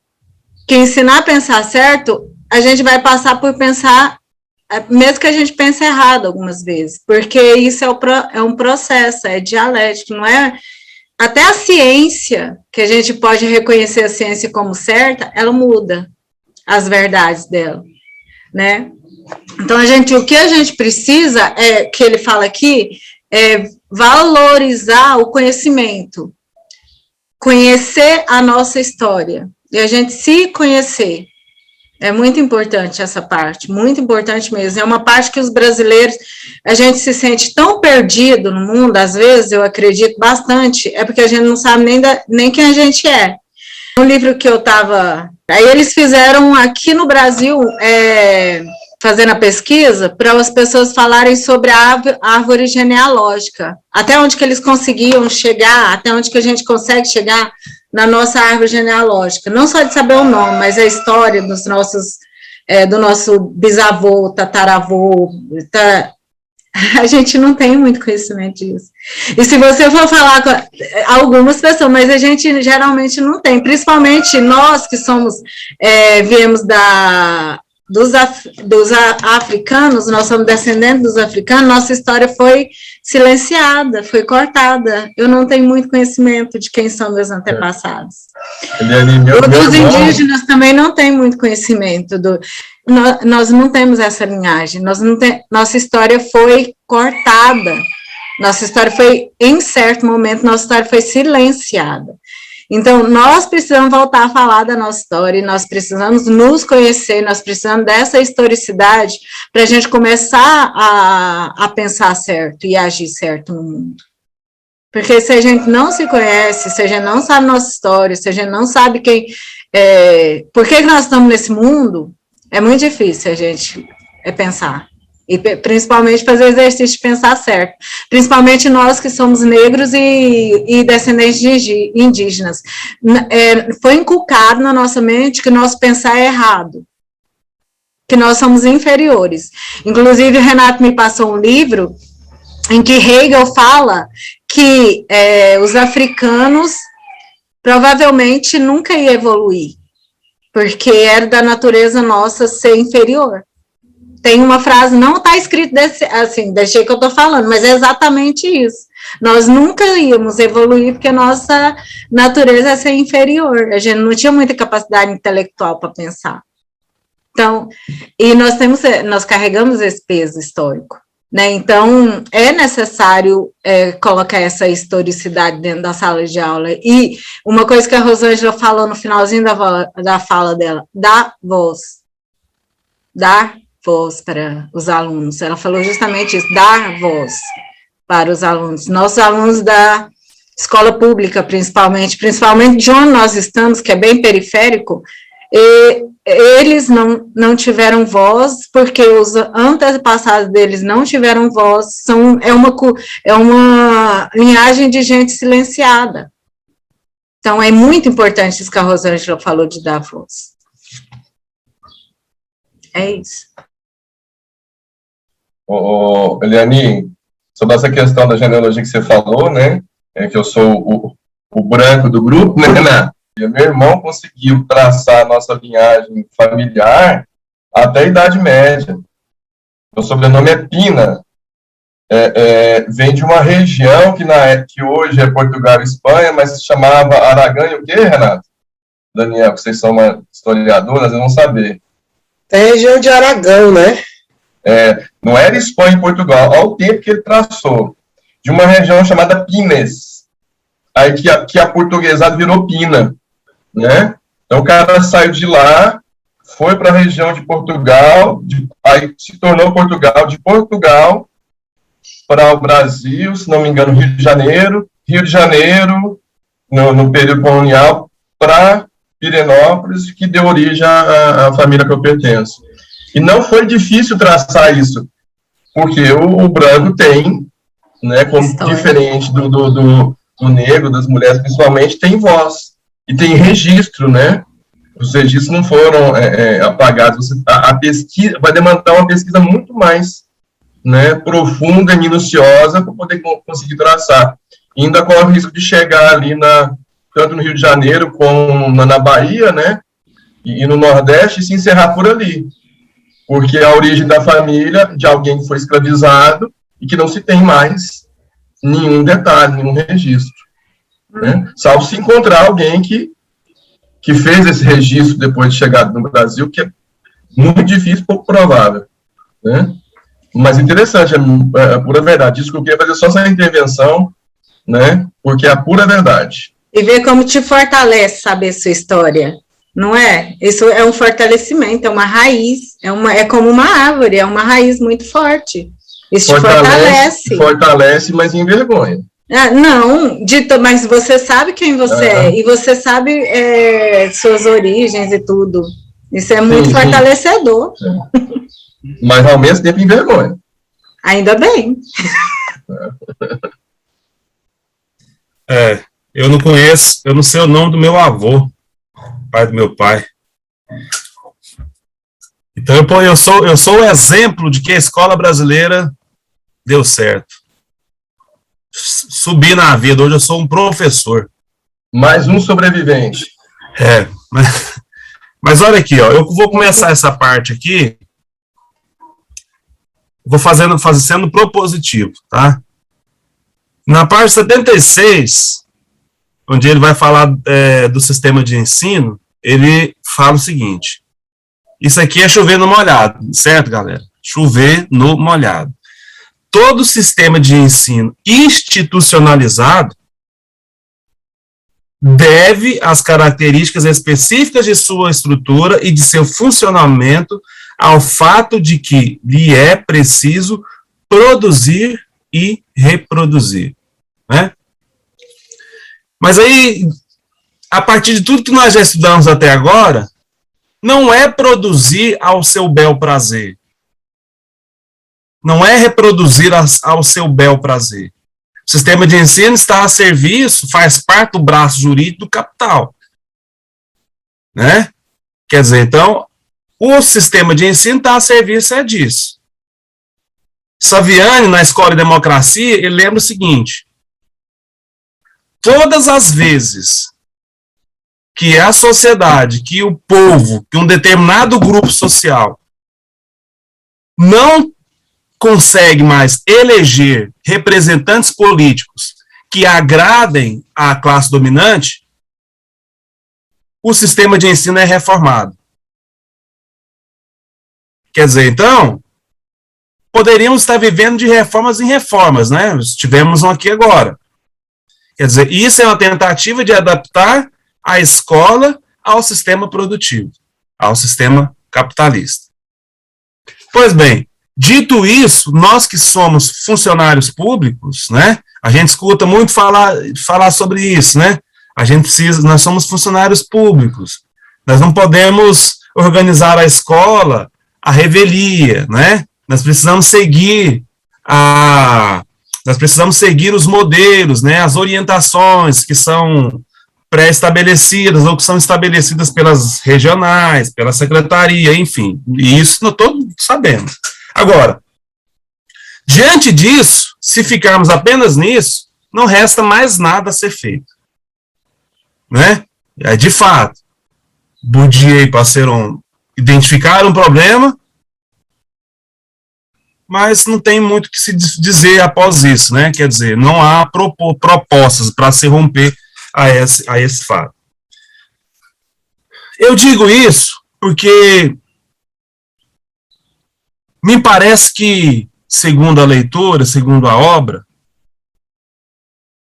que ensinar a pensar certo, a gente vai passar por pensar, mesmo que a gente pense errado algumas vezes, porque isso é um processo, é dialético, não é? Até a ciência, que a gente pode reconhecer a ciência como certa, ela muda as verdades dela, né? Então, o que a gente precisa, que ele fala aqui, é valorizar o conhecimento, conhecer a nossa história, e a gente se conhecer. É muito importante essa parte, muito importante mesmo. É uma parte que os brasileiros, a gente se sente tão perdido no mundo, às vezes, eu acredito bastante, é porque a gente não sabe nem quem a gente é. Um livro que eu estava... Aí eles fizeram aqui no Brasil, fazendo a pesquisa, para as pessoas falarem sobre a árvore genealógica, até onde que eles conseguiam chegar, até onde que a gente consegue chegar na nossa árvore genealógica, não só de saber o nome, mas a história dos nossos, do nosso bisavô, tataravô, A gente não tem muito conhecimento disso. E se você for falar com algumas pessoas, mas a gente geralmente não tem, principalmente nós que somos, viemos dos africanos, nós somos descendentes dos africanos, nossa história foi silenciada, foi cortada. Eu não tenho muito conhecimento de quem são meus antepassados. Os indígenas também não têm muito conhecimento. Nós não temos essa linhagem, nossa história foi cortada, nossa história foi, em certo momento, nossa história foi silenciada. Então, nós precisamos voltar a falar da nossa história, nós precisamos nos conhecer, nós precisamos dessa historicidade para a gente começar a pensar certo e agir certo no mundo. Porque se a gente não se conhece, se a gente não sabe nossa história, se a gente não sabe por que nós estamos nesse mundo, é muito difícil a gente pensar. E principalmente fazer o exercício de pensar certo. Principalmente nós que somos negros e descendentes de indígenas. Foi inculcado na nossa mente que nosso pensar é errado. Que nós somos inferiores. Inclusive, o Renato me passou um livro em que Hegel fala que os africanos provavelmente nunca iam evoluir, porque era da natureza nossa ser inferior. Tem uma frase, não está escrito assim, deixei que eu estou falando, mas é exatamente isso. Nós nunca íamos evoluir porque nossa natureza é ser inferior, a gente não tinha muita capacidade intelectual para pensar. Então, e nós carregamos esse peso histórico, né? Então, é necessário colocar essa historicidade dentro da sala de aula. E uma coisa que a Rosângela falou no finalzinho da fala dela, dar voz para os alunos. Ela falou justamente isso, dar voz para os alunos. Nossos alunos da escola pública, principalmente de onde nós estamos, que é bem periférico, eles não tiveram voz, porque os antepassados deles não tiveram voz, é uma linhagem de gente silenciada. Então, é muito importante isso que a Rosângela falou de dar voz. É isso. Eliane, sobre essa questão da genealogia que você falou, né, que eu sou o branco do grupo, né, Renato? E meu irmão conseguiu traçar a nossa linhagem familiar até a Idade Média. O sobrenome é Pina. Vem de uma região que hoje é Portugal e Espanha, mas se chamava Aragão e o quê, Renato? Daniel, que vocês são uma historiadora, vocês vão saber. É a região de Aragão, né? Não era Espanha e Portugal, ao tempo que ele traçou, de uma região chamada Pines, aí que a portuguesada virou Pina, né? Então o cara saiu de lá, foi para a região de Portugal, aí se tornou Portugal, de Portugal para o Brasil, se não me engano, Rio de Janeiro, no período colonial, para Pirenópolis, que deu origem à família que eu pertenço. E não foi difícil traçar isso, porque o branco tem, né, como diferente do negro, das mulheres principalmente, tem voz, e tem registro, né? Os registros não foram apagados. A pesquisa vai demandar uma pesquisa muito mais, né, profunda e minuciosa para poder conseguir traçar. E ainda corre o risco de chegar ali, tanto no Rio de Janeiro como na Bahia, né, e no Nordeste, e se encerrar por ali. Porque a origem da família de alguém que foi escravizado e que não se tem mais nenhum detalhe, nenhum registro. Né? Salvo se encontrar alguém que fez esse registro depois de chegar no Brasil, que é muito difícil, pouco provável. Né? Mas interessante, é a pura verdade. Isso que eu queria fazer só essa intervenção, né? Porque é a pura verdade. E ver como te fortalece saber sua história. Não é? Isso é um fortalecimento, é uma raiz, é como uma árvore, é uma raiz muito forte. Isso te fortalece. Fortalece, mas envergonha. Não, mas você sabe quem você é, e você sabe suas origens e tudo. Isso é muito fortalecedor. Sim. Mas ao mesmo tempo envergonha. Ainda bem. Eu não sei o nome do meu avô, pai do meu pai. Então, eu sou o exemplo de que a escola brasileira deu certo. Subi na vida, hoje eu sou um professor. Mais um sobrevivente. Mas olha aqui, ó, eu vou começar essa parte aqui, vou sendo propositivo, tá? Na parte 76, onde ele vai falar do sistema de ensino, ele fala o seguinte, isso aqui é chover no molhado, certo, galera? Chover no molhado. Todo sistema de ensino institucionalizado deve às características específicas de sua estrutura e de seu funcionamento ao fato de que lhe é preciso produzir e reproduzir, né? Mas aí, a partir de tudo que nós já estudamos até agora, não é produzir ao seu bel prazer. Não é reproduzir ao seu bel prazer. O sistema de ensino está a serviço, faz parte do braço jurídico do capital. Né? Quer dizer, então, o sistema de ensino está a serviço disso. Saviani, na Escola de Democracia, ele lembra o seguinte, todas as vezes que a sociedade, que o povo, que um determinado grupo social não consegue mais eleger representantes políticos que agradem à classe dominante, o sistema de ensino é reformado. Quer dizer, então, poderíamos estar vivendo de reformas em reformas, né? Tivemos um aqui agora. Quer dizer, isso é uma tentativa de adaptar a escola ao sistema produtivo, ao sistema capitalista. Pois bem, dito isso, nós que somos funcionários públicos, né, a gente escuta muito falar sobre isso, né, nós somos funcionários públicos, nós não podemos organizar a escola à revelia, né, nós precisamos seguir os modelos, né, as orientações que são pré-estabelecidas ou que são estabelecidas pelas regionais, pela secretaria, enfim, e isso nós todos sabemos. Agora, diante disso, se ficarmos apenas nisso, não resta mais nada a ser feito. Né? De fato, Bourdieu e Passeron identificaram um problema, mas não tem muito o que se dizer após isso, né? Quer dizer, não há propostas para se romper a esse fato. Eu digo isso porque me parece que, segundo a leitura, segundo a obra,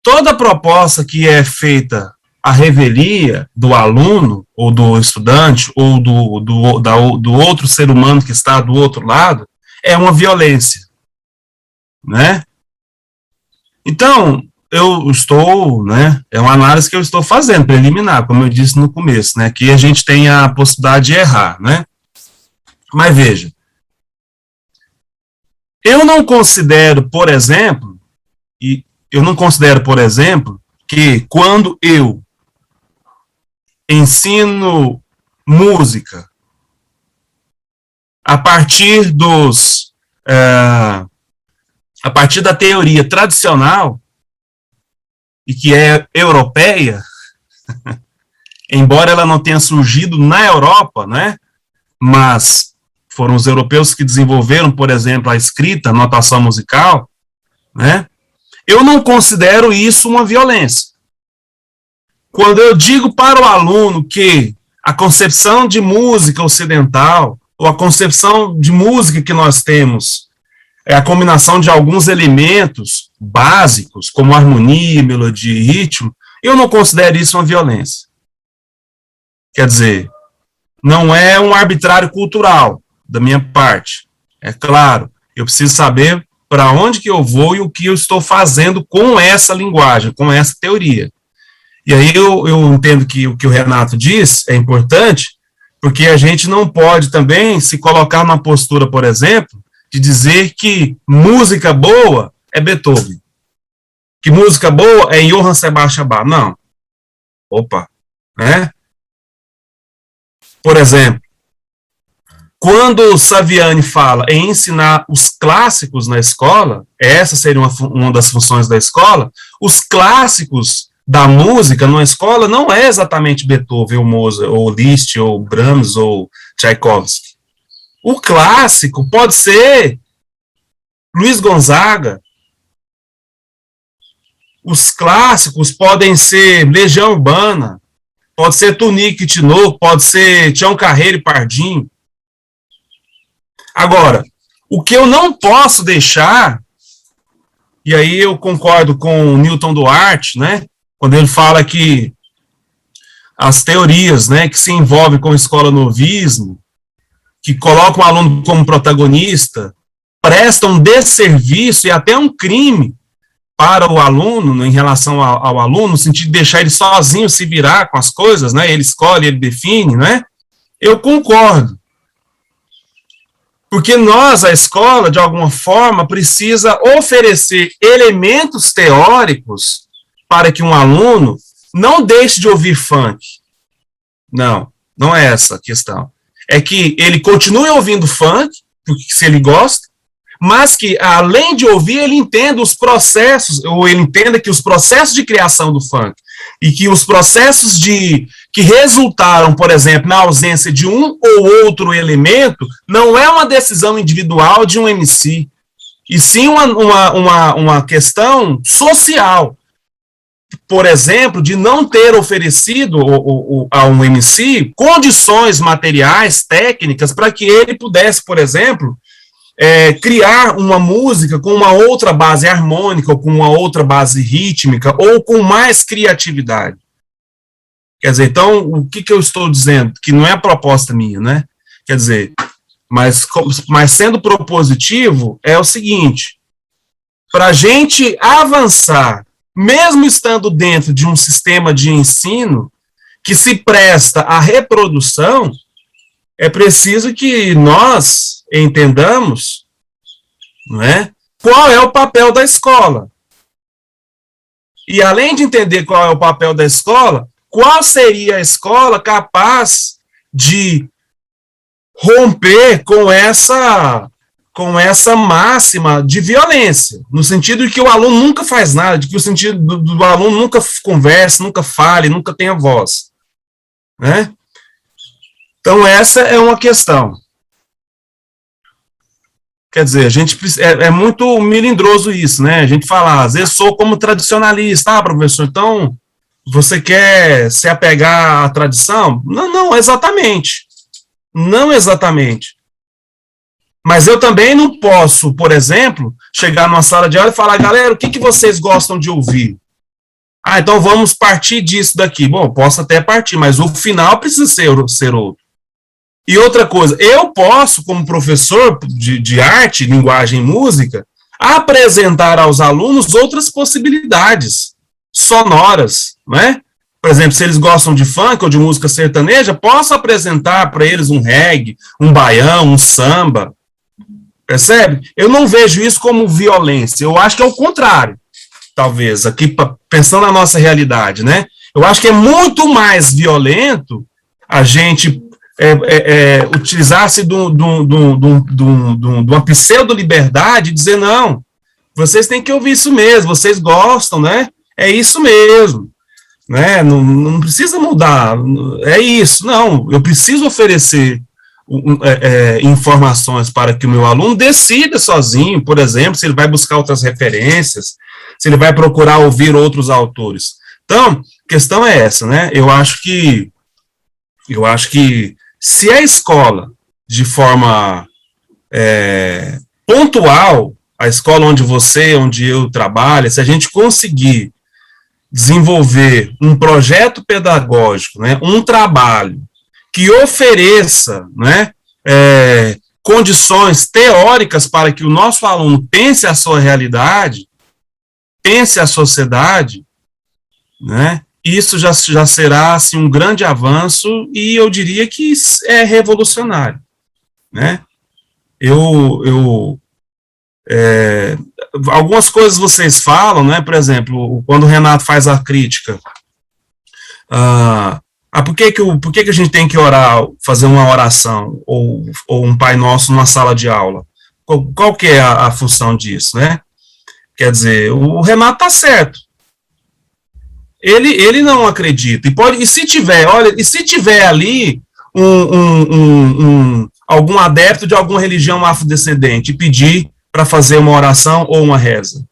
toda proposta que é feita à revelia do aluno, ou do estudante, ou do outro ser humano que está do outro lado, é uma violência. Né? Então, eu estou, né, é uma análise que eu estou fazendo, preliminar, como eu disse no começo, né, que a gente tem a possibilidade de errar, né? Mas veja, eu não considero, por exemplo, que quando eu ensino música a partir da teoria tradicional e que é europeia, embora ela não tenha surgido na Europa, né, mas foram os europeus que desenvolveram, por exemplo, a escrita, a notação musical, né, eu não considero isso uma violência. Quando eu digo para o aluno que a concepção de música ocidental, ou a concepção de música que nós temos, é a combinação de alguns elementos básicos, como harmonia, melodia e ritmo, eu não considero isso uma violência. Quer dizer, não é um arbitrário cultural da minha parte. É claro, eu preciso saber para onde que eu vou e o que eu estou fazendo com essa linguagem, com essa teoria. E aí eu entendo que o que o Renato diz é importante, porque a gente não pode também se colocar numa postura, por exemplo, de dizer que música boa é Beethoven, que música boa é Johann Sebastian Bach. Não. Opa, né? Por exemplo, Quando Saviani fala em ensinar os clássicos na escola, essa seria uma das funções da escola, os clássicos da música na escola não é exatamente Beethoven, ou Mozart, ou Liszt, ou Brahms, ou Tchaikovsky. O clássico pode ser Luiz Gonzaga. Os clássicos podem ser Legião Urbana, pode ser Tunique e Tinoco, pode ser Tião Carreiro e Pardinho. Agora, o que eu não posso deixar, e aí eu concordo com o Newton Duarte, né, quando ele fala que as teorias, né, que se envolvem com escola novismo, que colocam o aluno como protagonista, prestam desserviço e até um crime para o aluno, em relação ao aluno, no sentido de deixar ele sozinho se virar com as coisas, né, ele escolhe, ele define, né, eu concordo. Porque nós, a escola, de alguma forma, precisa oferecer elementos teóricos para que um aluno não deixe de ouvir funk. Não, não é essa a questão. É que ele continue ouvindo funk, porque se ele gosta, mas que, além de ouvir, ele entenda os processos, ou ele entenda que os processos de criação do funk, e que os processos que resultaram, por exemplo, na ausência de um ou outro elemento, não é uma decisão individual de um MC, e sim uma questão social. Por exemplo, de não ter oferecido a um MC condições materiais, técnicas, para que ele pudesse, por exemplo, criar uma música com uma outra base harmônica, ou com uma outra base rítmica, ou com mais criatividade. Quer dizer, então, o que eu estou dizendo? Que não é a proposta minha, né? Quer dizer, mas sendo propositivo, é o seguinte, para a gente avançar, mesmo estando dentro de um sistema de ensino que se presta à reprodução, é preciso que nós entendamos, não é, qual é o papel da escola. E além de entender qual é o papel da escola, qual seria a escola capaz de romper com essa máxima de violência, no sentido de que o aluno nunca faz nada, de que o sentido do aluno nunca converse, nunca fale, nunca tenha voz, né? Então, essa é uma questão. Quer dizer, a gente é muito melindroso isso, né? A gente fala, às vezes sou como tradicionalista, professor, então você quer se apegar à tradição? Não exatamente. Não exatamente. Mas eu também não posso, por exemplo, chegar numa sala de aula e falar, galera, o que vocês gostam de ouvir? Então vamos partir disso daqui. Bom, posso até partir, mas o final precisa ser outro. E outra coisa, eu posso, como professor de arte, linguagem e música, apresentar aos alunos outras possibilidades sonoras, né? Por exemplo, se eles gostam de funk ou de música sertaneja, posso apresentar para eles um reggae, um baião, um samba, percebe? Eu não vejo isso como violência, eu acho que é o contrário, talvez, aqui pensando na nossa realidade, né? Eu acho que é muito mais violento a gente utilizar-se de uma pseudo-liberdade e dizer, não, vocês têm que ouvir isso mesmo, vocês gostam, né? É isso mesmo, né? Não precisa mudar, é isso, não, eu preciso oferecer informações para que o meu aluno decida sozinho, por exemplo, se ele vai buscar outras referências, se ele vai procurar ouvir outros autores. Então, a questão é essa, né? Eu acho que se a escola, de forma pontual, a escola onde eu trabalho, se a gente conseguir desenvolver um projeto pedagógico, né, um trabalho que ofereça, né, condições teóricas para que o nosso aluno pense a sua realidade, pense a sociedade, né, isso já será assim, um grande avanço e eu diria que é revolucionário, né? Algumas coisas vocês falam, né? Por exemplo, quando o Renato faz a crítica por que a gente tem que orar, fazer uma oração, ou um Pai Nosso numa sala de aula? Qual que é a função disso, né? Quer dizer, o Renato está certo. Ele não acredita. E se tiver ali algum adepto de alguma religião afrodescendente e pedir para fazer uma oração ou uma reza,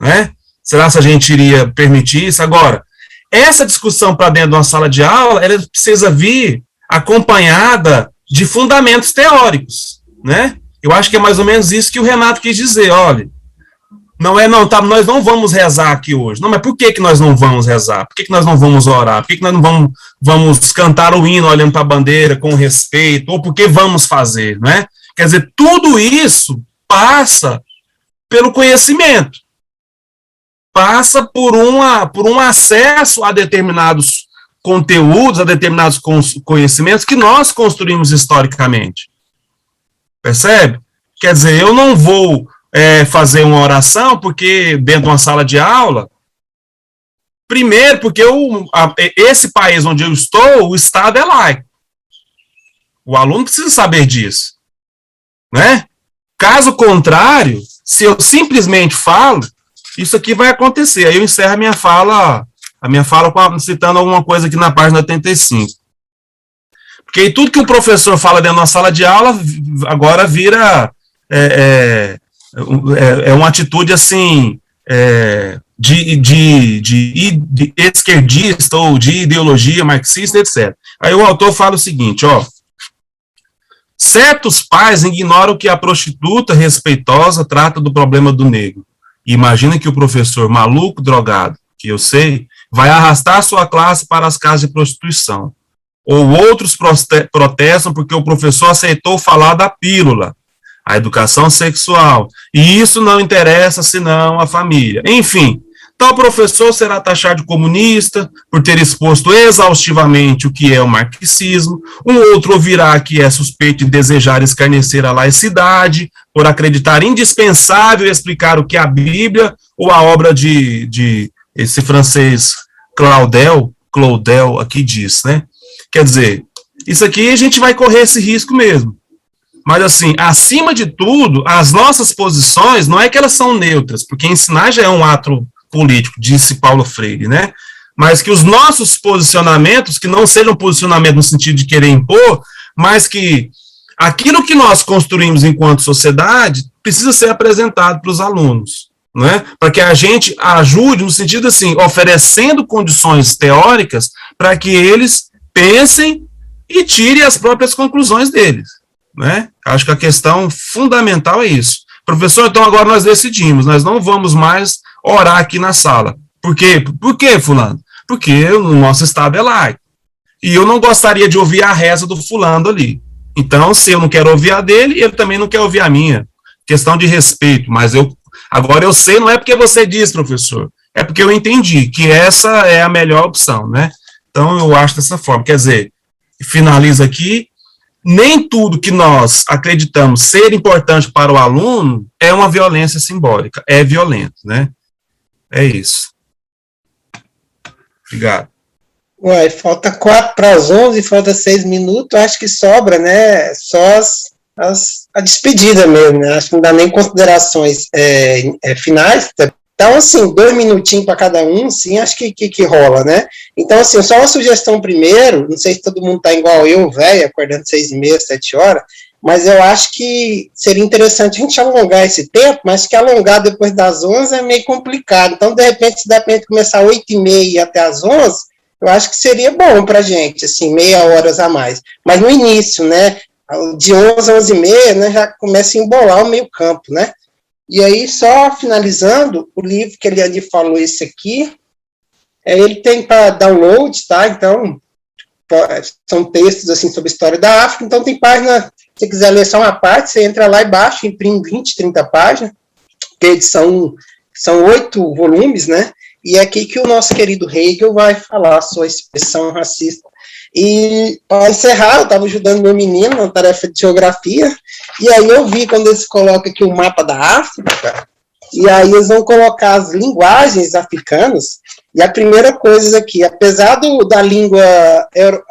né? Será que a gente iria permitir isso? Agora, essa discussão para dentro de uma sala de aula, ela precisa vir acompanhada de fundamentos teóricos, né? Eu acho que é mais ou menos isso que o Renato quis dizer. Olha, nós não vamos rezar aqui hoje. Não, mas por que nós não vamos rezar? Por que nós não vamos orar? Por que nós não vamos cantar o hino olhando para a bandeira com respeito? Ou por que vamos fazer, né? Quer dizer, tudo isso passa pelo conhecimento. Passa por um acesso a determinados conteúdos, a determinados conhecimentos que nós construímos historicamente. Percebe? Quer dizer, eu não vou fazer uma oração porque dentro de uma sala de aula, primeiro porque esse país onde eu estou, o Estado é laico. O aluno precisa saber disso, né? Caso contrário, se eu simplesmente falo, isso aqui vai acontecer. Aí eu encerro a minha fala citando alguma coisa aqui na página 85. Porque tudo que o professor fala dentro de uma sala de aula agora vira uma atitude assim de esquerdista ou de ideologia marxista, etc. Aí o autor fala o seguinte, ó: certos pais ignoram que a prostituta respeitosa trata do problema do negro. Imagina que o professor maluco, drogado, que eu sei, vai arrastar sua classe para as casas de prostituição. Ou outros protestam porque o professor aceitou falar da pílula, a educação sexual. E isso não interessa senão a família. Enfim, tal professor será taxado de comunista por ter exposto exaustivamente o que é o marxismo. Um outro ouvirá que é suspeito de desejar escarnecer a laicidade, por acreditar indispensável explicar o que é a Bíblia ou a obra de esse francês Claudel aqui diz, né? Quer dizer, isso aqui a gente vai correr esse risco mesmo. Mas, assim, acima de tudo, as nossas posições, não é que elas são neutras, porque ensinar já é um ato político, disse Paulo Freire, né? Mas que os nossos posicionamentos, que não sejam posicionamentos no sentido de querer impor, mas que aquilo que nós construímos enquanto sociedade precisa ser apresentado para os alunos, né? Para que a gente ajude no sentido assim, oferecendo condições teóricas para que eles pensem e tirem as próprias conclusões deles, né? Acho que a questão fundamental é isso. Professor, então agora nós decidimos, nós não vamos mais orar aqui na sala. Por quê? Por quê, fulano? Porque o nosso Estado é laico. E eu não gostaria de ouvir a reza do fulano ali. Então, se eu não quero ouvir a dele, ele também não quer ouvir a minha. Questão de respeito. Mas agora eu sei, não é porque você diz, professor, é porque eu entendi que essa é a melhor opção, né? Então, eu acho dessa forma. Quer dizer, finaliza aqui, nem tudo que nós acreditamos ser importante para o aluno é uma violência simbólica, é violento, né? É isso. Obrigado. Uai, falta 4 para as 11, falta 6 minutos, acho que sobra, né? Só a despedida mesmo, né? Acho que não dá nem considerações finais. Então, assim, 2 minutinhos para cada um, sim, acho que rola, né? Então, assim, só uma sugestão primeiro, não sei se todo mundo tá igual eu, velho, acordando 6h30, 7 horas, mas eu acho que seria interessante a gente alongar esse tempo, mas que alongar depois das 11 é meio complicado. Então, de repente, se der pra gente começar 8h30 até as 11, eu acho que seria bom pra gente, assim, meia hora a mais. Mas no início, né, de 11 a 11h30, né, já começa a embolar o meio campo, né? E aí, só finalizando, o livro que ele ali falou, esse aqui, ele tem para download, tá? Então, são textos, assim, sobre a história da África, então tem página, se você quiser ler só uma parte, você entra lá e baixa, imprime 20, 30 páginas, que são 8 volumes, né? E é aqui que o nosso querido Hegel vai falar sobre a expressão racista. E, para encerrar, eu estava ajudando meu menino na tarefa de geografia, e aí eu vi quando eles colocam aqui o mapa da África, e aí eles vão colocar as linguagens africanas, E a primeira coisa aqui, apesar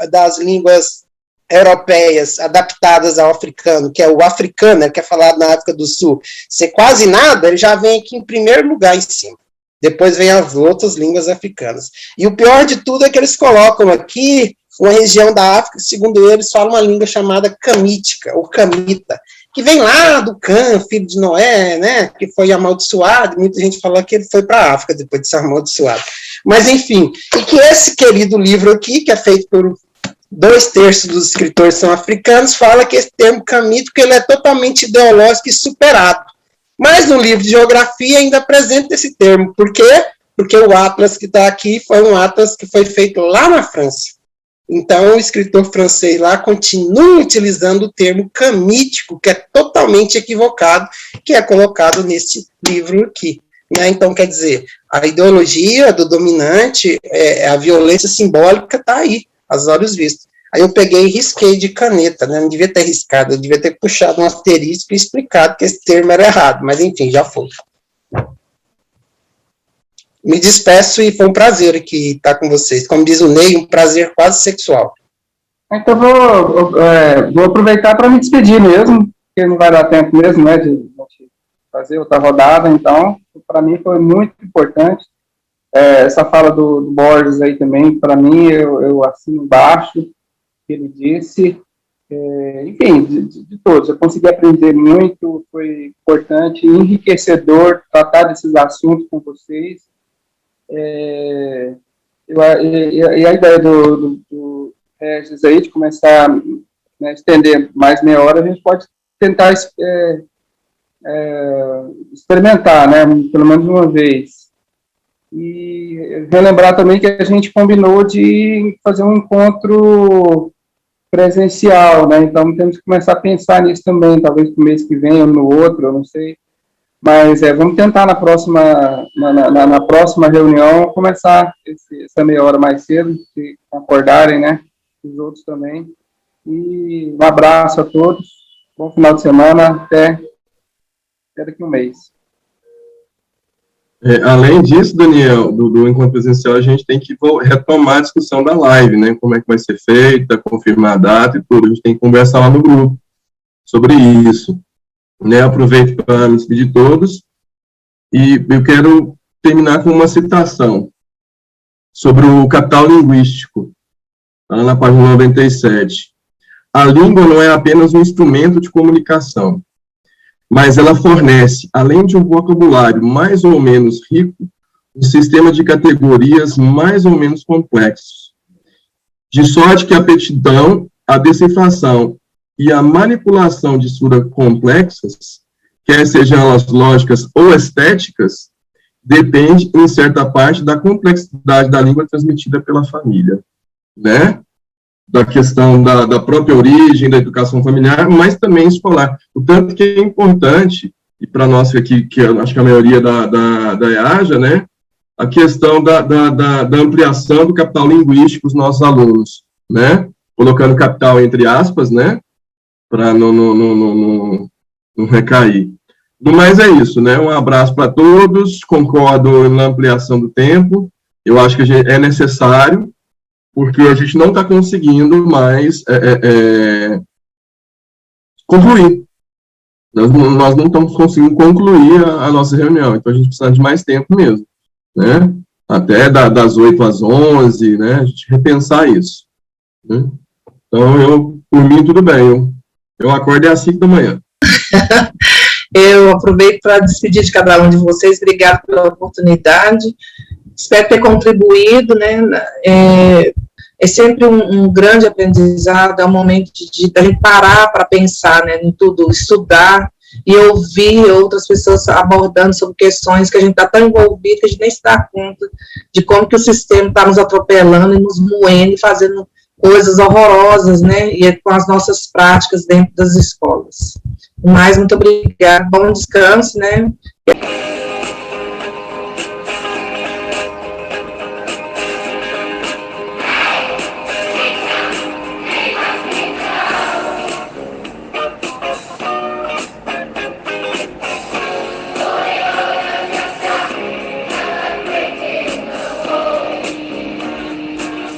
das línguas europeias adaptadas ao africano, que é o africano, que é falado na África do Sul, ser quase nada, ele já vem aqui em primeiro lugar em cima. Depois vem as outras línguas africanas. E o pior de tudo é que eles colocam aqui uma região da África, segundo eles, falam uma língua chamada camítica, ou camita, que vem lá do Cã, filho de Noé, né, que foi amaldiçoado, muita gente falou que ele foi para a África depois de ser amaldiçoado. Mas, enfim, e que esse querido livro aqui, que é feito por 2/3 dos escritores são africanos, fala que esse termo camítico ele é totalmente ideológico e superado. Mas no livro de geografia ainda apresenta esse termo. Por quê? Porque o atlas que está aqui foi um atlas que foi feito lá na França. Então, o escritor francês lá continua utilizando o termo camítico, que é totalmente equivocado, que é colocado nesse livro aqui. Né? Então, quer dizer, a ideologia do dominante, a violência simbólica está aí, aos olhos vistos. Aí eu peguei e risquei de caneta, né? Não devia ter riscado, eu devia ter puxado um asterisco e explicado que esse termo era errado, mas enfim, já foi. Me despeço e foi um prazer aqui estar com vocês. Como diz o Ney, um prazer quase sexual. Então vou aproveitar para me despedir mesmo, porque não vai dar tempo mesmo, né, de fazer outra rodada. Então, para mim foi muito importante. Essa fala do Borges aí também, para mim, eu assino embaixo, que ele disse, enfim, de todos, eu consegui aprender muito, foi importante, enriquecedor tratar desses assuntos com vocês, e a ideia do Regis aí, de começar a estender mais meia hora, a gente pode tentar experimentar, né, pelo menos uma vez. E relembrar também que a gente combinou de fazer um encontro presencial, né? Então temos que começar a pensar nisso também, talvez no mês que vem ou no outro, eu não sei. Mas vamos tentar na próxima reunião começar essa meia hora mais cedo, se acordarem, né? Os outros também. E um abraço a todos, bom final de semana, até daqui a um mês. Além disso, Daniel, do encontro presencial, a gente tem que retomar a discussão da live, né? Como é que vai ser feita, confirmar a data e tudo. A gente tem que conversar lá no grupo sobre isso. Né? Aproveito para me despedir de todos e eu quero terminar com uma citação sobre o capital linguístico, lá na página 97. A língua não é apenas um instrumento de comunicação, mas ela fornece, além de um vocabulário mais ou menos rico, um sistema de categorias mais ou menos complexos. De sorte que a aptidão, a decifração e a manipulação de estruturas complexas, quer sejam elas lógicas ou estéticas, depende, em certa parte, da complexidade da língua transmitida pela família, né? Da questão da própria origem, da educação familiar, mas também escolar. O tanto que é importante, e para nós aqui, que eu acho que a maioria da EAJA, né, a questão da ampliação do capital linguístico dos nossos alunos, né, colocando capital entre aspas, né, para não recair. No mais é isso, né, um abraço para todos, concordo na ampliação do tempo, eu acho que é necessário, porque a gente não está conseguindo mais concluir. Nós não estamos conseguindo concluir a nossa reunião, então a gente precisa de mais tempo mesmo, né? Até das 8 às 11, né? A gente repensar isso. Né? Então, por mim, tudo bem. Eu acordo às 5 da manhã. Eu aproveito para despedir de cada um de vocês. Obrigado pela oportunidade. Espero ter contribuído, né? É sempre um grande aprendizado, é um momento de a gente parar para pensar, né, em tudo, estudar e ouvir outras pessoas abordando sobre questões que a gente está tão envolvido que a gente nem se dá conta de como que o sistema está nos atropelando e nos moendo e fazendo coisas horrorosas, né, e com as nossas práticas dentro das escolas. Mas muito obrigada, bom descanso, né,